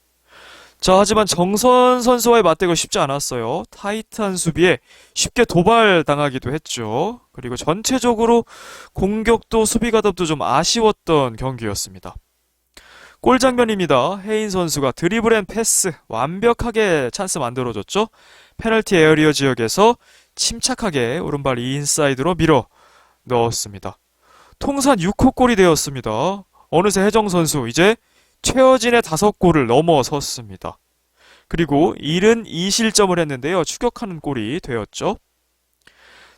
[SPEAKER 1] 자, 하지만 정선 선수와의 맞대결 쉽지 않았어요. 타이트한 수비에 쉽게 도발당하기도 했죠. 그리고 전체적으로 공격도 수비 가담도 좀 아쉬웠던 경기였습니다. 골 장면입니다. 혜인 선수가 드리블 앤 패스 완벽하게 찬스 만들어줬죠. 페널티 에어리어 지역에서 침착하게 오른발 인사이드로 밀어 넣었습니다. 통산 6호 골이 되었습니다. 어느새 혜정 선수 이제 최어진의 5골을 넘어섰습니다. 그리고 72실점을 했는데요. 추격하는 골이 되었죠.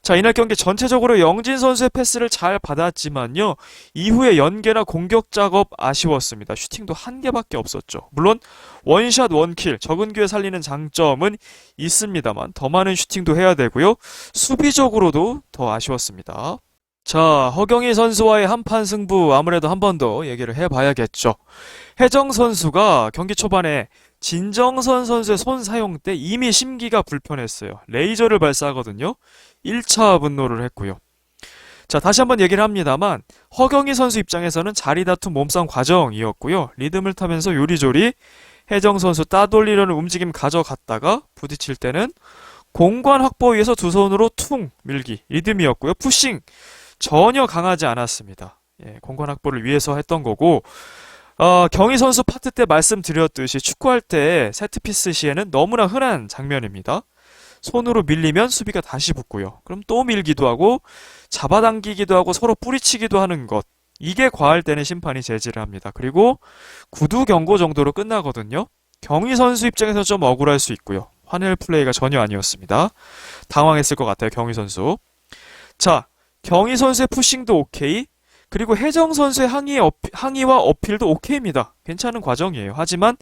[SPEAKER 1] 자, 이날 경기 전체적으로 영진 선수의 패스를 잘 받았지만요. 이후에 연계나 공격 작업 아쉬웠습니다. 슈팅도 한 개밖에 없었죠. 물론 원샷 원킬, 적은 기회 살리는 장점은 있습니다만 더 많은 슈팅도 해야 되고요. 수비적으로도 더 아쉬웠습니다. 자, 허경희 선수와의 한판 승부 아무래도 한 번 더 얘기를 해봐야겠죠. 혜정 선수가 경기 초반에 진정선 선수의 손 사용 때 이미 심기가 불편했어요. 레이저를 발사하거든요. 1차 분노를 했고요. 자, 다시 한번 얘기를 합니다만 허경희 선수 입장에서는 자리 다툼 몸싸움 과정이었고요. 리듬을 타면서 요리조리 혜정 선수 따돌리려는 움직임 가져갔다가 부딪힐 때는 공간 확보 위해서 두 손으로 퉁 밀기 리듬이었고요. 푸싱 전혀 강하지 않았습니다. 예, 공간 확보를 위해서 했던 거고 경희 선수 파트 때 말씀드렸듯이 축구할 때 세트피스 시에는 너무나 흔한 장면입니다. 손으로 밀리면 수비가 다시 붙고요. 그럼 또 밀기도 하고 잡아당기기도 하고 서로 뿌리치기도 하는 것. 이게 과할 때는 심판이 제지를 합니다. 그리고 구두 경고 정도로 끝나거든요. 경희 선수 입장에서 좀 억울할 수 있고요. 화낼 플레이가 전혀 아니었습니다. 당황했을 것 같아요. 경희 선수. 자, 경희 선수의 푸싱도 오케이. 그리고 혜정 선수의 항의와 어필도 오케이입니다. 괜찮은 과정이에요. 하지만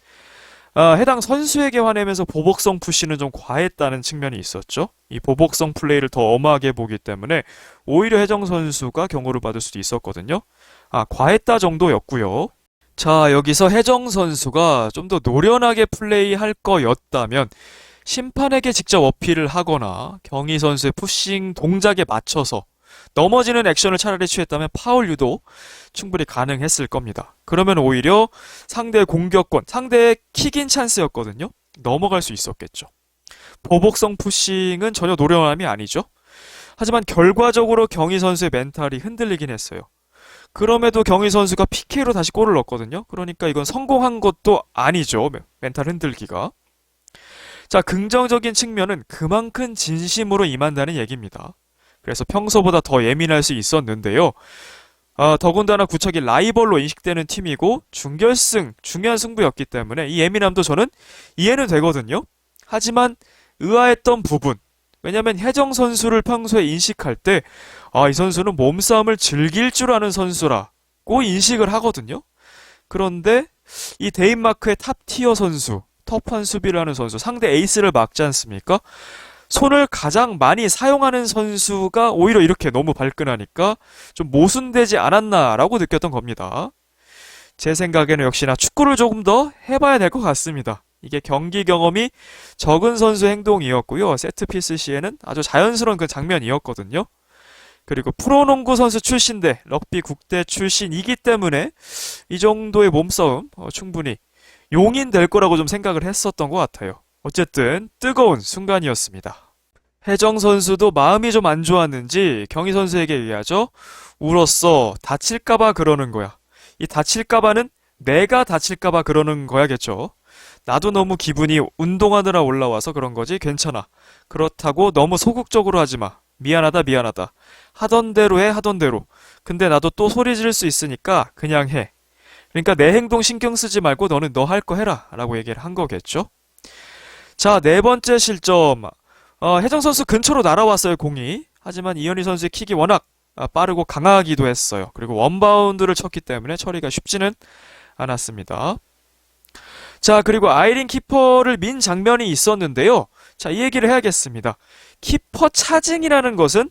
[SPEAKER 1] 해당 선수에게 화내면서 보복성 푸시는 좀 과했다는 측면이 있었죠. 이 보복성 플레이를 더 엄하게 보기 때문에 오히려 혜정 선수가 경고를 받을 수도 있었거든요. 과했다 정도였고요. 자, 여기서 혜정 선수가 좀 더 노련하게 플레이할 거였다면 심판에게 직접 어필을 하거나 경희 선수의 푸싱 동작에 맞춰서 넘어지는 액션을 차라리 취했다면 파울 유도 충분히 가능했을 겁니다. 그러면 오히려 상대의 공격권, 상대의 킥인 찬스였거든요. 넘어갈 수 있었겠죠. 보복성 푸싱은 전혀 노련함이 아니죠. 하지만 결과적으로 경희 선수의 멘탈이 흔들리긴 했어요. 그럼에도 경희 선수가 PK로 다시 골을 넣었거든요. 그러니까 이건 성공한 것도 아니죠. 멘탈 흔들기가. 자, 긍정적인 측면은 그만큼 진심으로 임한다는 얘기입니다. 그래서 평소보다 더 예민할 수 있었는데요. 더군다나 구척이 라이벌로 인식되는 팀이고 중결승, 중요한 승부였기 때문에 이 예민함도 저는 이해는 되거든요. 하지만 의아했던 부분, 왜냐면 혜정 선수를 평소에 인식할 때 이 선수는 몸싸움을 즐길 줄 아는 선수라고 인식을 하거든요. 그런데 이 데인마크의 탑티어 선수, 터프한 수비를 하는 선수, 상대 에이스를 막지 않습니까? 손을 가장 많이 사용하는 선수가 오히려 이렇게 너무 발끈하니까 좀 모순되지 않았나라고 느꼈던 겁니다. 제 생각에는 역시나 축구를 조금 더 해봐야 될 것 같습니다. 이게 경기 경험이 적은 선수 행동이었고요. 세트피스 시에는 아주 자연스러운 그 장면이었거든요. 그리고 프로농구 선수 출신대 럭비 국대 출신이기 때문에 이 정도의 몸싸움 충분히 용인될 거라고 좀 생각을 했었던 것 같아요. 어쨌든 뜨거운 순간이었습니다. 혜정 선수도 마음이 좀 안 좋았는지 경희 선수에게 얘기하죠. 울었어. 다칠까봐 그러는 거야. 이 다칠까봐는 내가 다칠까봐 그러는 거야겠죠. 나도 너무 기분이 운동하느라 올라와서 그런 거지. 괜찮아. 그렇다고 너무 소극적으로 하지 마. 미안하다, 미안하다. 하던 대로 해, 하던 대로. 근데 나도 또 소리 지를 수 있으니까 그냥 해. 그러니까 내 행동 신경 쓰지 말고 너는 너 할 거 해라. 라고 얘기를 한 거겠죠. 자, 네 번째 실점. 혜정 선수 근처로 날아왔어요, 공이. 하지만 이현희 선수의 킥이 워낙 빠르고 강하기도 했어요. 그리고 원바운드를 쳤기 때문에 처리가 쉽지는 않았습니다. 자, 그리고 아이린 키퍼를 민 장면이 있었는데요. 자, 이 얘기를 해야겠습니다. 키퍼 차징이라는 것은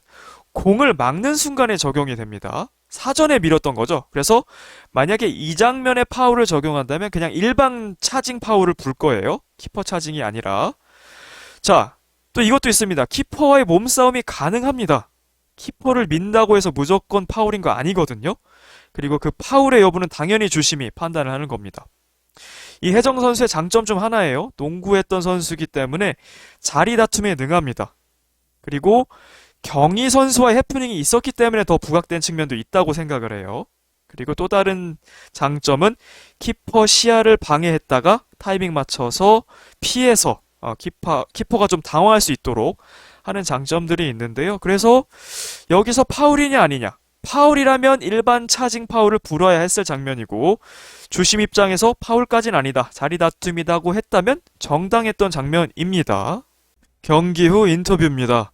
[SPEAKER 1] 공을 막는 순간에 적용이 됩니다. 사전에 밀었던 거죠. 그래서 만약에 이 장면에 파울을 적용한다면 그냥 일반 차징 파울을 불 거예요. 키퍼 차징이 아니라. 자, 또 이것도 있습니다. 키퍼와의 몸싸움이 가능합니다. 키퍼를 민다고 해서 무조건 파울인 거 아니거든요. 그리고 그 파울의 여부는 당연히 주심이 판단을 하는 겁니다. 이 혜정 선수의 장점 중 하나예요. 농구했던 선수이기 때문에 자리 다툼에 능합니다. 그리고 경희 선수와의 해프닝이 있었기 때문에 더 부각된 측면도 있다고 생각을 해요. 그리고 또 다른 장점은 시야를 방해했다가 타이밍 맞춰서 피해서 키퍼가 좀 당황할 수 있도록 하는 장점들이 있는데요. 그래서 여기서 파울이냐 아니냐. 파울이라면 일반 차징 파울을 불어야 했을 장면이고 주심 입장에서 파울까진 아니다. 자리 다툼이라고 했다면 정당했던 장면입니다. 경기 후 인터뷰입니다.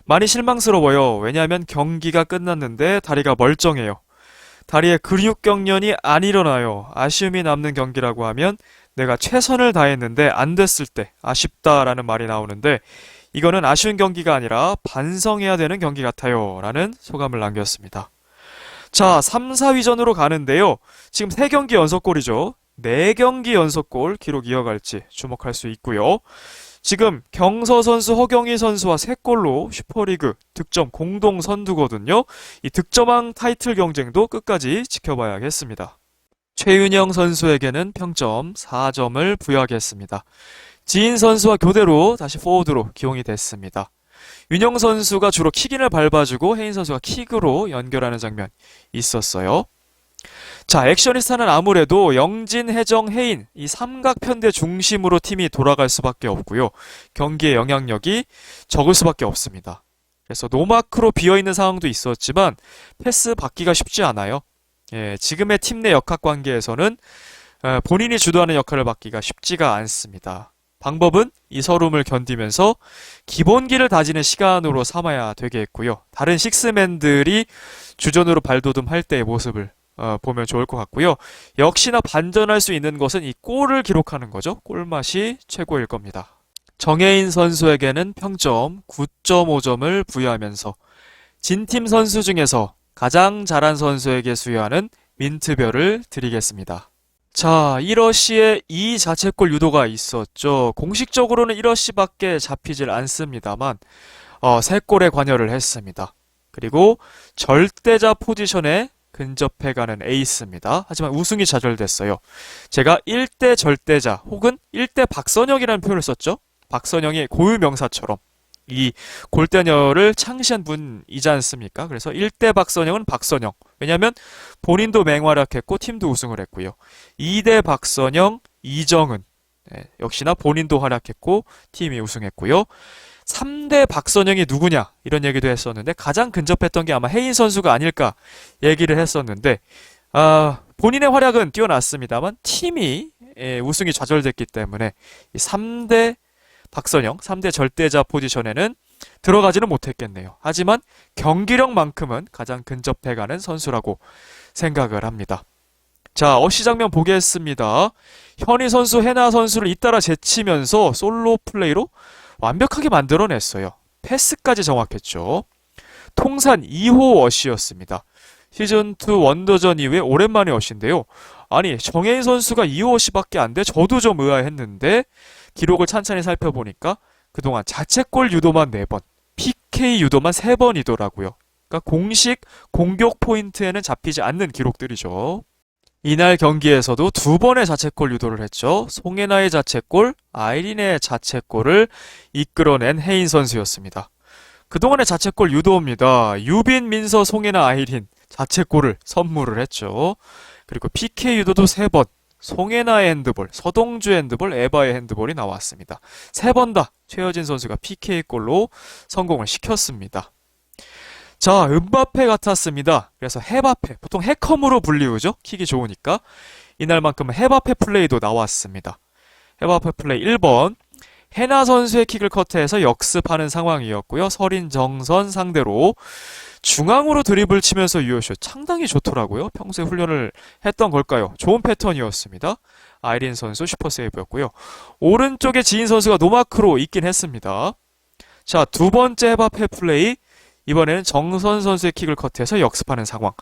[SPEAKER 1] 많이 실망스러워요. 왜냐하면 경기가 끝났는데 다리가 멀쩡해요. 다리에 근육 경련이 안 일어나요. 아쉬움이 남는 경기라고 하면 내가 최선을 다했는데 안 됐을 때 아쉽다라는 말이 나오는데 이거는 아쉬운 경기가 아니라 반성해야 되는 경기 같아요. 라는 소감을 남겼습니다. 자, 3, 4위전으로 가는데요. 지금 3경기 연속골이죠. 4경기 연속골 기록 이어갈지 주목할 수 있고요. 지금 경서 선수, 허경희 선수와 3골로 슈퍼리그 득점 공동 선두거든요. 이 득점왕 타이틀 경쟁도 끝까지 지켜봐야겠습니다. 최윤영 선수에게는 평점 4점을 부여하겠습니다. 지인 선수와 교대로 다시 포워드로 기용이 됐습니다. 윤영 선수가 주로 킥인을 밟아주고 혜인 선수가 킥으로 연결하는 장면 있었어요. 자, 액션이스타는 아무래도 영진, 혜정, 혜인 이 삼각편대 중심으로 팀이 돌아갈 수밖에 없고요. 경기의 영향력이 적을 수밖에 없습니다. 그래서 노마크로 비어있는 상황도 있었지만 패스 받기가 쉽지 않아요. 예, 지금의 팀 내 역학관계에서는 본인이 주도하는 역할을 맡기가 쉽지가 않습니다. 방법은 이 서름을 견디면서 기본기를 다지는 시간으로 삼아야 되겠고요. 다른 식스맨들이 주전으로 발돋움할 때의 모습을 보면 좋을 것 같고요. 역시나 반전할 수 있는 것은 이 골을 기록하는 거죠. 골맛이 최고일 겁니다. 정혜인 선수에게는 평점 9.5점을 부여하면서 진팀 선수 중에서 가장 잘한 선수에게 수여하는 민트별을 드리겠습니다. 자, 1러시에 2자책골 유도가 있었죠. 공식적으로는 1러시밖에 잡히질 않습니다만 3골에 관여를 했습니다. 그리고 절대자 포지션에 근접해가는 에이스입니다. 하지만 우승이 좌절됐어요. 제가 1대 절대자 혹은 1대 박선영이라는 표현을 썼죠. 박선영의 고유명사처럼 이 골대녀를 창시한 분이지 않습니까? 그래서 1대 박선영은 박선영. 왜냐하면 본인도 맹활약했고 팀도 우승을 했고요. 2대 박선영, 이정은 역시나 본인도 활약했고 팀이 우승했고요. 3대 박선영이 누구냐 이런 얘기도 했었는데 가장 근접했던 게 아마 혜인 선수가 아닐까 얘기를 했었는데 본인의 활약은 뛰어났습니다만 팀이 우승이 좌절됐기 때문에 이 3대 박선영, 3대 절대자 포지션에는 들어가지는 못했겠네요. 하지만 경기력만큼은 가장 근접해가는 선수라고 생각을 합니다. 자, 어시 장면 보겠습니다. 현희 선수, 해나 선수를 잇따라 제치면서 솔로 플레이로 완벽하게 만들어냈어요. 패스까지 정확했죠. 통산 2호 어시였습니다. 시즌2 원더전 이후에 오랜만에 어시인데요. 아니, 정혜인 선수가 2호 어시밖에 안 돼? 저도 좀 의아했는데 기록을 찬찬히 살펴보니까 그동안 자책골 유도만 4번, PK 유도만 3번이더라고요. 그러니까 공식 공격 포인트에는 잡히지 않는 기록들이죠. 이날 경기에서도 2번의 자책골 유도를 했죠. 송혜나의 자책골, 아이린의 자책골을 이끌어낸 혜인 선수였습니다. 그동안의 자책골 유도입니다. 유빈, 민서, 송혜나, 아이린 자책골을 선물을 했죠. 그리고 PK 유도도 3번. 송혜나의 핸드볼, 서동주의 핸드볼, 에바의 핸드볼이 나왔습니다. 3번 다 최여진 선수가 PK골로 성공을 시켰습니다. 자, 음바페 같았습니다. 그래서 헤바페, 보통 헤컴으로 불리우죠? 킥이 좋으니까. 이날만큼은 헤바페 플레이도 나왔습니다. 헤바페 플레이 1번. 헤나 선수의 킥을 커트해서 역습하는 상황이었고요. 서린정선 상대로 중앙으로 드리블 치면서 유효슛 상당히 좋더라고요. 평소에 훈련을 했던 걸까요? 좋은 패턴이었습니다. 아이린 선수 슈퍼 세이브였고요. 오른쪽에 지인 선수가 노마크로 있긴 했습니다. 자, 두 번째 헤바페 플레이. 이번에는 정선 선수의 킥을 커트해서 역습하는 상황.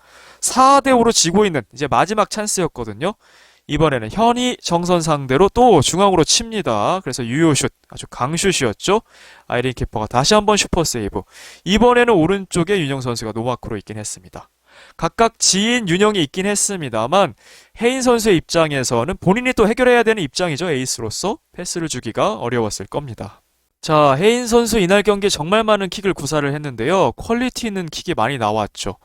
[SPEAKER 1] 4대5로 지고 있는 이제 마지막 찬스였거든요. 이번에는 현이 정선 상대로 또 중앙으로 칩니다. 그래서 유효슛, 아주 강슛이었죠. 아이린 키퍼가 다시 한번 슈퍼 세이브. 이번에는 오른쪽에 윤영 선수가 노마크로 있긴 했습니다. 각각 지인 윤영이 있긴 했습니다만 혜인 선수의 입장에서는 본인이 또 해결해야 되는 입장이죠. 에이스로서 패스를 주기가 어려웠을 겁니다. 자, 혜인 선수 이날 경기에 정말 많은 킥을 구사를 했는데요. 퀄리티 있는 킥이 많이 나왔죠.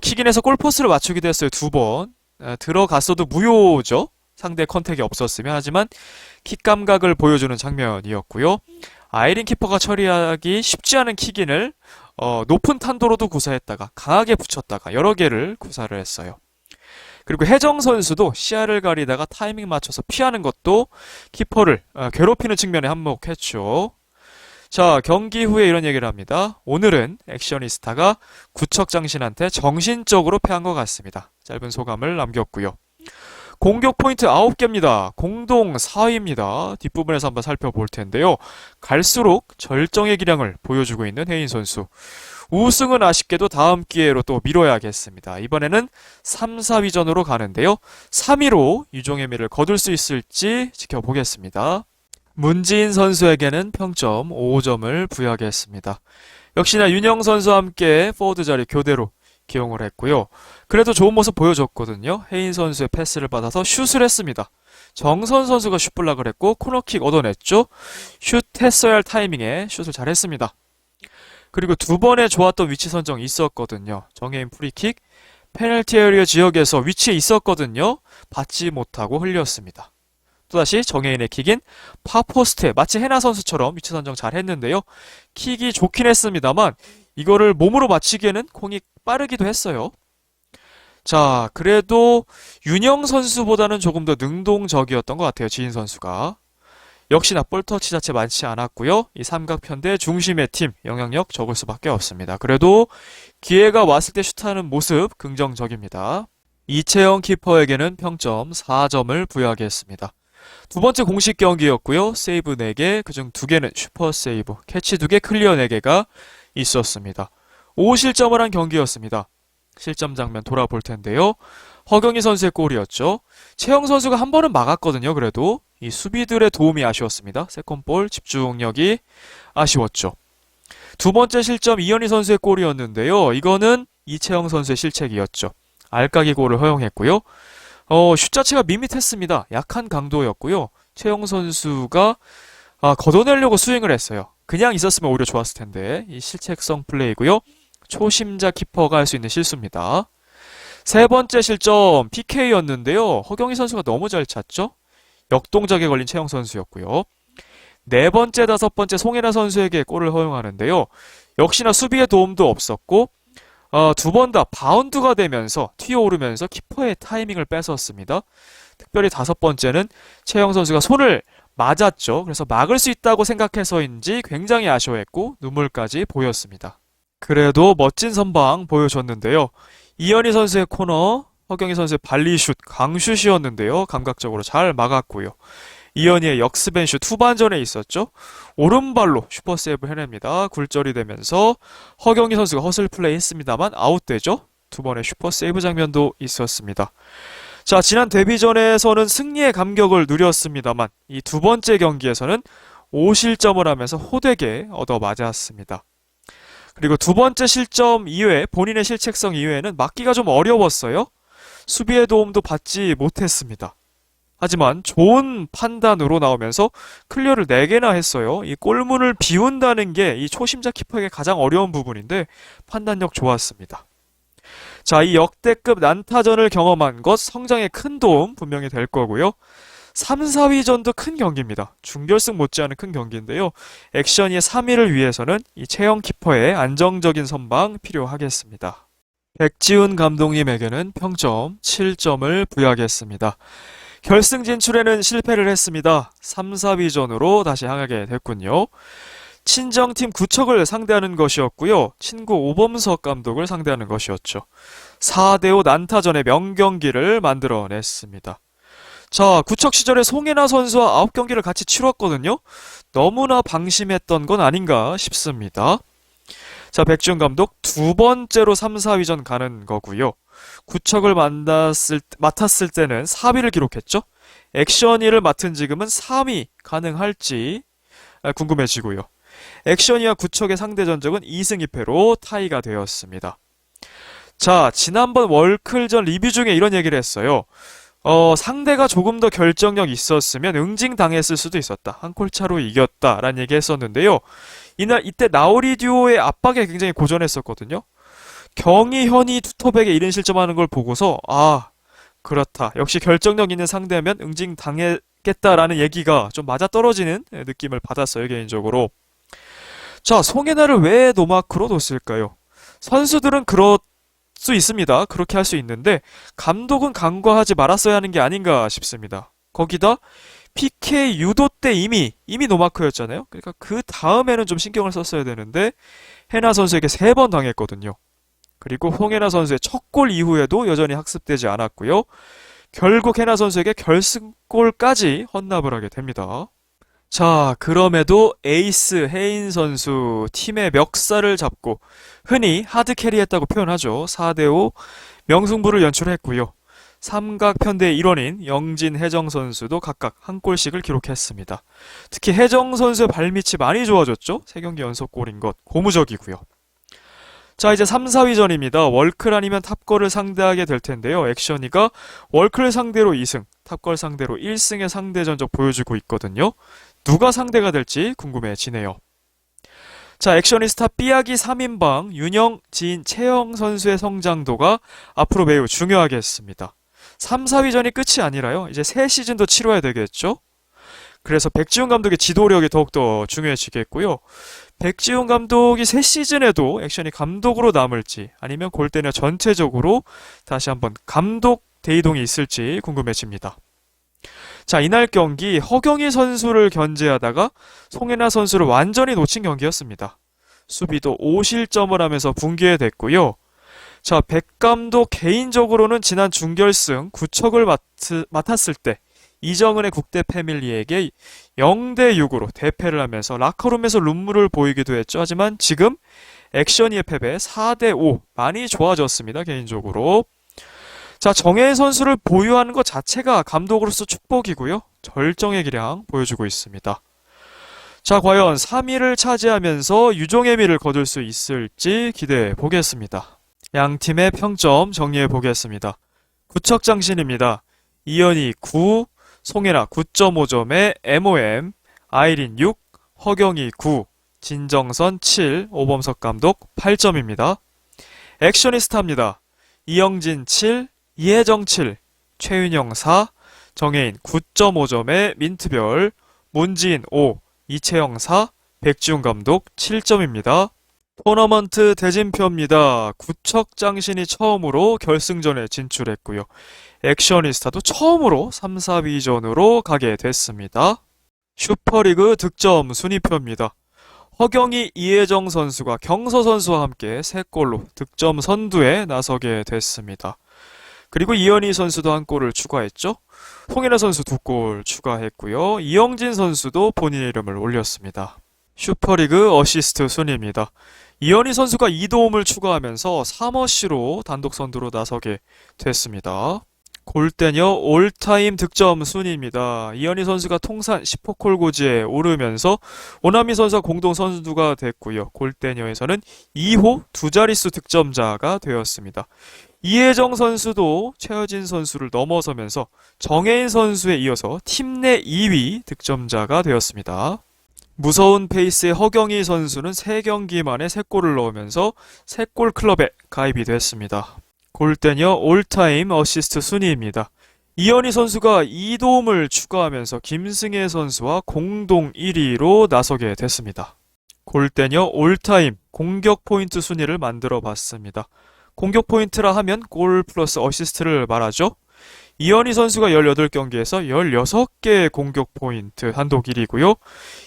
[SPEAKER 1] 킥인에서 골포스를 맞추기도 했어요. 2번. 들어갔어도 무효죠. 상대 컨택이 없었으면. 하지만 킥 감각을 보여주는 장면이었고요. 아이린 키퍼가 처리하기 쉽지 않은 킥인을 높은 탄도로도 구사했다가 강하게 붙였다가 여러 개를 구사를 했어요. 그리고 혜정 선수도 시야를 가리다가 타이밍 맞춰서 피하는 것도 키퍼를 괴롭히는 측면에 한몫했죠. 자, 경기 후에 이런 얘기를 합니다. 오늘은 액션이스타가 구척장신한테 정신적으로 패한 것 같습니다. 짧은 소감을 남겼고요. 공격 포인트 9개입니다. 공동 4위입니다. 뒷부분에서 한번 살펴볼 텐데요. 갈수록 절정의 기량을 보여주고 있는 혜인 선수. 우승은 아쉽게도 다음 기회로 또 미뤄야겠습니다. 이번에는 3, 4위전으로 가는데요. 3위로 유종의 미를 거둘 수 있을지 지켜보겠습니다. 문지인 선수에게는 평점 5점을 부여하겠습니다. 역시나 윤영 선수와 함께 포워드 자리 교대로 기용을 했고요. 그래도 좋은 모습 보여줬거든요. 혜인 선수의 패스를 받아서 슛을 했습니다. 정선 선수가 슛 블락을 했고 코너킥 얻어냈죠. 슛 했어야 할 타이밍에 슛을 잘했습니다. 그리고 두 번의 좋았던 위치 선정이 있었거든요. 정혜인 프리킥, 페널티 에리어 지역에서 위치에 있었거든요. 받지 못하고 흘렸습니다. 또다시 정혜인의 킥인 파포스트에 마치 헤나 선수처럼 위치 선정 잘 했는데요. 킥이 좋긴 했습니다만 이거를 몸으로 맞히기에는 공이 빠르기도 했어요. 자, 그래도 윤영 선수보다는 조금 더 능동적이었던 것 같아요. 지인 선수가. 역시나 볼터치 자체 많지 않았고요. 이 삼각편대 중심의 팀 영향력 적을 수밖에 없습니다. 그래도 기회가 왔을 때 슛하는 모습 긍정적입니다. 이채영 키퍼에게는 평점 4점을 부여하겠습니다. 두 번째 공식 경기였고요. 세이브 4개, 그중 2개는 슈퍼 세이브, 캐치 2개, 클리어 4개가 있었습니다. 5실점을 한 경기였습니다. 실점 장면 돌아볼 텐데요. 허경희 선수의 골이었죠. 채영 선수가 한 번은 막았거든요. 그래도 이 수비들의 도움이 아쉬웠습니다. 세컨볼 집중력이 아쉬웠죠. 두 번째 실점 이현희 선수의 골이었는데요. 이거는 이채영 선수의 실책이었죠. 알까기 골을 허용했고요. 슛 자체가 밋밋했습니다. 약한 강도였고요. 채영 선수가 걷어내려고 스윙을 했어요. 그냥 있었으면 오히려 좋았을 텐데 이 실책성 플레이고요. 초심자 키퍼가 할 수 있는 실수입니다. 세 번째 실점 PK였는데요. 허경희 선수가 너무 잘 찼죠. 역동작에 걸린 채영 선수였고요. 네 번째, 다섯 번째 송혜나 선수에게 골을 허용하는데요. 역시나 수비의 도움도 없었고 두 번 다 바운드가 되면서 튀어오르면서 키퍼의 타이밍을 뺏었습니다. 특별히 다섯 번째는 채영 선수가 손을 맞았죠. 그래서 막을 수 있다고 생각해서인지 굉장히 아쉬워했고 눈물까지 보였습니다. 그래도 멋진 선방 보여줬는데요. 이현희 선수의 코너, 허경희 선수의 발리슛, 강슛이었는데요. 감각적으로 잘 막았고요. 이현희의 역습앤슛 후반전에 있었죠. 오른발로 슈퍼세이브 해냅니다. 굴절이 되면서 허경희 선수가 허슬 플레이 했습니다만 아웃되죠. 두 번의 슈퍼세이브 장면도 있었습니다. 자, 지난 데뷔전에서는 승리의 감격을 누렸습니다만 이 두 번째 경기에서는 5실점을 하면서 호되게 얻어맞았습니다. 그리고 두 번째 실점 이외에 본인의 실책성 이외에는 막기가 좀 어려웠어요. 수비의 도움도 받지 못했습니다. 하지만 좋은 판단으로 나오면서 클리어를 4개나 했어요. 이 골문을 비운다는 게 이 초심자 키퍼에게 가장 어려운 부분인데 판단력 좋았습니다. 자, 이 역대급 난타전을 경험한 것 성장에 큰 도움 분명히 될 거고요. 3, 4위전도 큰 경기입니다. 준결승 못지않은 큰 경기인데요. 액션이의 3위를 위해서는 이 최영 키퍼의 안정적인 선방 필요하겠습니다. 백지훈 감독님에게는 평점 7점을 부여하겠습니다. 결승 진출에는 실패를 했습니다. 3, 4위전으로 다시 향하게 됐군요. 친정팀 구척을 상대하는 것이었고요. 친구 오범석 감독을 상대하는 것이었죠. 4대5 난타전의 명경기를 만들어냈습니다. 자, 구척 시절에 송혜나 선수와 9경기를 같이 치렀거든요. 너무나 방심했던 건 아닌가 싶습니다. 자, 백지훈 감독 두 번째로 3, 4위전 가는 거고요. 구척을 맡았을 때는 4위를 기록했죠. 액션이를 맡은 지금은 3위 가능할지 궁금해지고요. 액션이와 구척의 상대 전적은 2승 2패로 타이가 되었습니다. 자, 지난번 월클전 리뷰 중에 이런 얘기를 했어요. 상대가 조금 더 결정력 있었으면 응징당했을 수도 있었다. 한 골 차로 이겼다. 라는 얘기 했었는데요. 이때 나우리 듀오의 압박에 굉장히 고전했었거든요. 경희, 현희, 투톱에게 이른 실점하는 걸 보고서 그렇다. 역시 결정력 있는 상대면 응징당했겠다라는 얘기가 좀 맞아떨어지는 느낌을 받았어요. 개인적으로. 자, 송혜나를 왜 노마크로 뒀을까요? 선수들은 그럴 수 있습니다. 그렇게 할 수 있는데 감독은 간과하지 말았어야 하는 게 아닌가 싶습니다. 거기다 PK 유도 때 이미 노마크였잖아요. 그러니까 그 다음에는 좀 신경을 썼어야 되는데 해나 선수에게 3번 당했거든요. 그리고 홍혜나 선수의 첫 골 이후에도 여전히 학습되지 않았고요. 결국 해나 선수에게 결승골까지 헌납을 하게 됩니다. 자, 그럼에도 에이스 해인 선수 팀의 멱살을 잡고 흔히 하드캐리했다고 표현하죠. 4대5 명승부를 연출했고요. 삼각 편대의 일원인 영진, 혜정 선수도 각각 한 골씩을 기록했습니다. 특히 혜정 선수의 발밑이 많이 좋아졌죠. 3경기 연속골인 것 고무적이고요. 자, 이제 3, 4위전입니다. 월클 아니면 탑걸을 상대하게 될 텐데요. 액션이가 월클 상대로 2승, 탑걸 상대로 1승의 상대 전적 보여주고 있거든요. 누가 상대가 될지 궁금해지네요. 자, 액션이스타 삐약이 3인방 윤영, 지인, 채영 선수의 성장도가 앞으로 매우 중요하겠습니다. 3, 4위전이 끝이 아니라요. 이제 새 시즌도 치러야 되겠죠? 그래서 백지훈 감독의 지도력이 더욱더 중요해지겠고요. 백지훈 감독이 새 시즌에도 액션이 감독으로 남을지 아니면 골대녀 전체적으로 다시 한번 감독 대이동이 있을지 궁금해집니다. 자, 이날 경기 허경희 선수를 견제하다가 송혜나 선수를 완전히 놓친 경기였습니다. 수비도 5실점을 하면서 붕괴됐고요. 자, 백 감독 개인적으로는 지난 준결승 구척을 맡았을 때 이정은의 국대 패밀리에게 0대6으로 대패를 하면서 라커룸에서 눈물을 보이기도 했죠. 하지만 지금 액션이의 패배 4대5 많이 좋아졌습니다. 개인적으로. 자, 정혜인 선수를 보유하는 것 자체가 감독으로서 축복이고요. 절정의 기량 보여주고 있습니다. 자, 과연 3위를 차지하면서 유종의 미를 거둘 수 있을지 기대해 보겠습니다. 양 팀의 평점 정리해 보겠습니다. 구척장신입니다. 이현희 9, 송혜나 9.5점에 MOM, 아이린 6, 허경희 9, 진정선 7, 오범석 감독 8점입니다. 액션이스타입니다. 이영진 7, 이혜정 7, 최윤영 4, 정혜인 9.5점에 민트별, 문지인 5, 이채영 4, 백지훈 감독 7점입니다. 토너먼트 대진표입니다. 구척장신이 처음으로 결승전에 진출했고요. 액션이스타도 처음으로 3, 4위전으로 가게 됐습니다. 슈퍼리그 득점 순위표입니다. 허경희, 이혜정 선수가 경서 선수와 함께 3골로 득점 선두에 나서게 됐습니다. 그리고 이현희 선수도 한 골을 추가했죠. 홍인하 선수 2골 추가했고요. 이영진 선수도 본인의 이름을 올렸습니다. 슈퍼리그 어시스트 순위입니다. 이현희 선수가 2도움을 추가하면서 3어시로 단독 선두로 나서게 됐습니다. 골대녀 올타임 득점 순위입니다. 이현희 선수가 통산 10호골 고지에 오르면서 오나미 선수와 공동 선두가 됐고요. 골대녀에서는 2호 두 자릿수 득점자가 되었습니다. 이혜정 선수도 최여진 선수를 넘어서면서 정혜인 선수에 이어서 팀 내 2위 득점자가 되었습니다. 무서운 페이스의 허경희 선수는 3경기 만에 3골을 넣으면서 3골 클럽에 가입이 됐습니다. 골대녀 올타임 어시스트 순위입니다. 이현희 선수가 2도움을 추가하면서 김승혜 선수와 공동 1위로 나서게 됐습니다. 골대녀 올타임 공격 포인트 순위를 만들어 봤습니다. 공격 포인트라 하면 골 플러스 어시스트를 말하죠. 이현희 선수가 18경기에서 16개의 공격 포인트 단독 1위고요.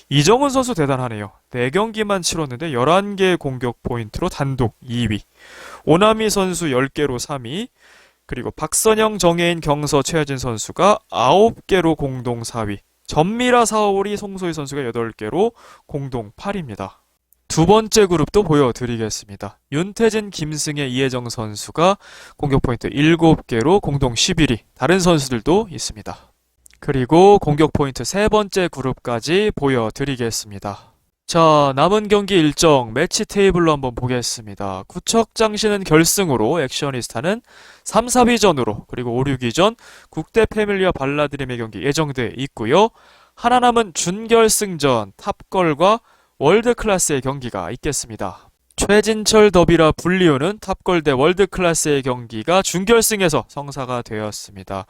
[SPEAKER 1] 이정훈 선수 대단하네요. 4경기만 치렀는데 11개의 공격 포인트로 단독 2위. 오나미 선수 10개로 3위. 그리고 박선영, 정혜인, 경서, 최하진 선수가 9개로 공동 4위. 전미라, 사오리, 송소희 선수가 8개로 공동 8위입니다. 두 번째 그룹도 보여드리겠습니다. 윤태진, 김승혜, 이혜정 선수가 공격 포인트 7개로 공동 11위. 다른 선수들도 있습니다. 그리고 공격 포인트 세 번째 그룹까지 보여드리겠습니다. 자, 남은 경기 일정 매치 테이블로 한번 보겠습니다. 구척장신은 결승으로, 액션이스타는 3, 4위전으로, 그리고 5, 6위전 국대 패밀리와 발라드림의 경기 예정돼 있고요. 하나 남은 준결승전 탑걸과 월드클래스의 경기가 있겠습니다. 최진철 더비라 불리우는 탑걸 대 월드클래스의 경기가 준결승에서 성사가 되었습니다.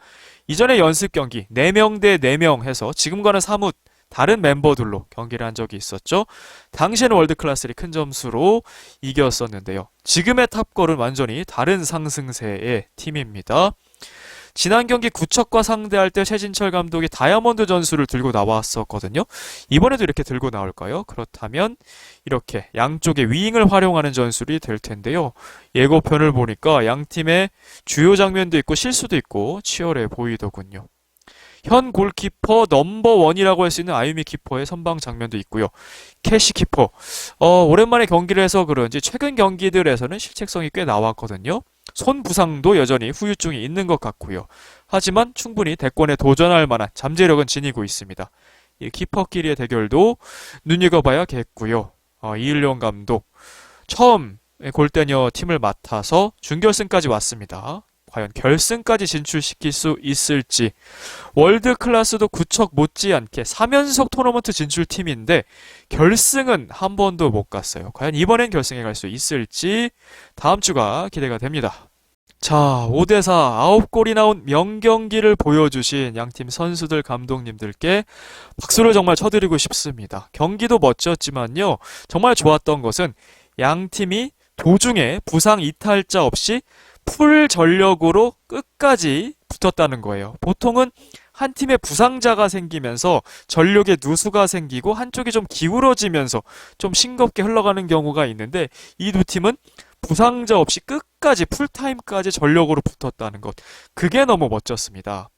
[SPEAKER 1] 이전에 연습 경기 4명 대 4명 해서 지금과는 사뭇 다른 멤버들로 경기를 한 적이 있었죠. 당시에는 월드클래스를 큰 점수로 이겼었는데요. 지금의 탑걸은 완전히 다른 상승세의 팀입니다. 지난 경기 구척과 상대할 때 최진철 감독이 다이아몬드 전술을 들고 나왔었거든요. 이번에도 이렇게 들고 나올까요? 그렇다면 이렇게 양쪽의 윙을 활용하는 전술이 될 텐데요. 예고편을 보니까 양 팀의 주요 장면도 있고 실수도 있고 치열해 보이더군요. 현 골키퍼 넘버원이라고 할 수 있는 아유미 키퍼의 선방 장면도 있고요. 캐시 키퍼 오랜만에 경기를 해서 그런지 최근 경기들에서는 실책성이 꽤 나왔거든요. 손 부상도 여전히 후유증이 있는 것 같고요. 하지만 충분히 대권에 도전할 만한 잠재력은 지니고 있습니다. 이 키퍼끼리의 대결도 눈여겨봐야겠고요. 이일용 감독 처음 골대녀 팀을 맡아서 준결승까지 왔습니다. 과연 결승까지 진출시킬 수 있을지. 월드클래스도 구척 못지않게 3연속 토너먼트 진출팀인데 결승은 한 번도 못 갔어요. 과연 이번엔 결승에 갈 수 있을지 다음 주가 기대가 됩니다. 자, 5대4 9골이 나온 명경기를 보여주신 양팀 선수들 감독님들께 박수를 정말 쳐드리고 싶습니다. 경기도 멋졌지만요. 정말 좋았던 것은 양팀이 도중에 부상 이탈자 없이 풀 전력으로 끝까지 붙었다는 거예요. 보통은 한 팀에 부상자가 생기면서 전력에 누수가 생기고 한쪽이 좀 기울어지면서 좀 싱겁게 흘러가는 경우가 있는데 이 두 팀은 부상자 없이 끝까지 풀타임까지 전력으로 붙었다는 것. 그게 너무 멋졌습니다.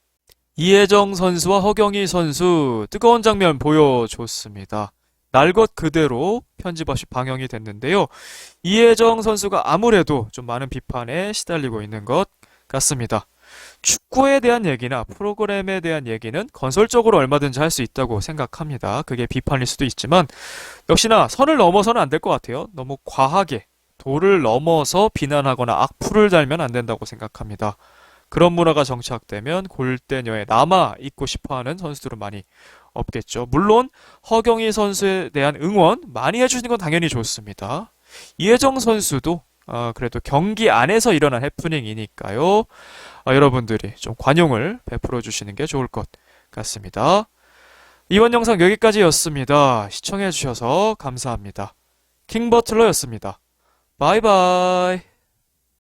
[SPEAKER 1] 이혜정 선수와 허경희 선수 뜨거운 장면 보여줬습니다. 날 것 그대로 편집 없이 방영이 됐는데요. 이혜정 선수가 아무래도 좀 많은 비판에 시달리고 있는 것 같습니다. 축구에 대한 얘기나 프로그램에 대한 얘기는 건설적으로 얼마든지 할 수 있다고 생각합니다. 그게 비판일 수도 있지만 역시나 선을 넘어서는 안 될 것 같아요. 너무 과하게 도를 넘어서 비난하거나 악플을 달면 안 된다고 생각합니다. 그런 문화가 정착되면 골대녀에 남아있고 싶어하는 선수들은 많이 없겠죠. 물론 허경희 선수에 대한 응원 많이 해주시는 건 당연히 좋습니다. 이혜정 선수도 그래도 경기 안에서 일어난 해프닝이니까요. 여러분들이 좀 관용을 베풀어 주시는 게 좋을 것 같습니다. 이번 영상 여기까지였습니다. 시청해 주셔서 감사합니다. 킹버틀러였습니다. 바이바이.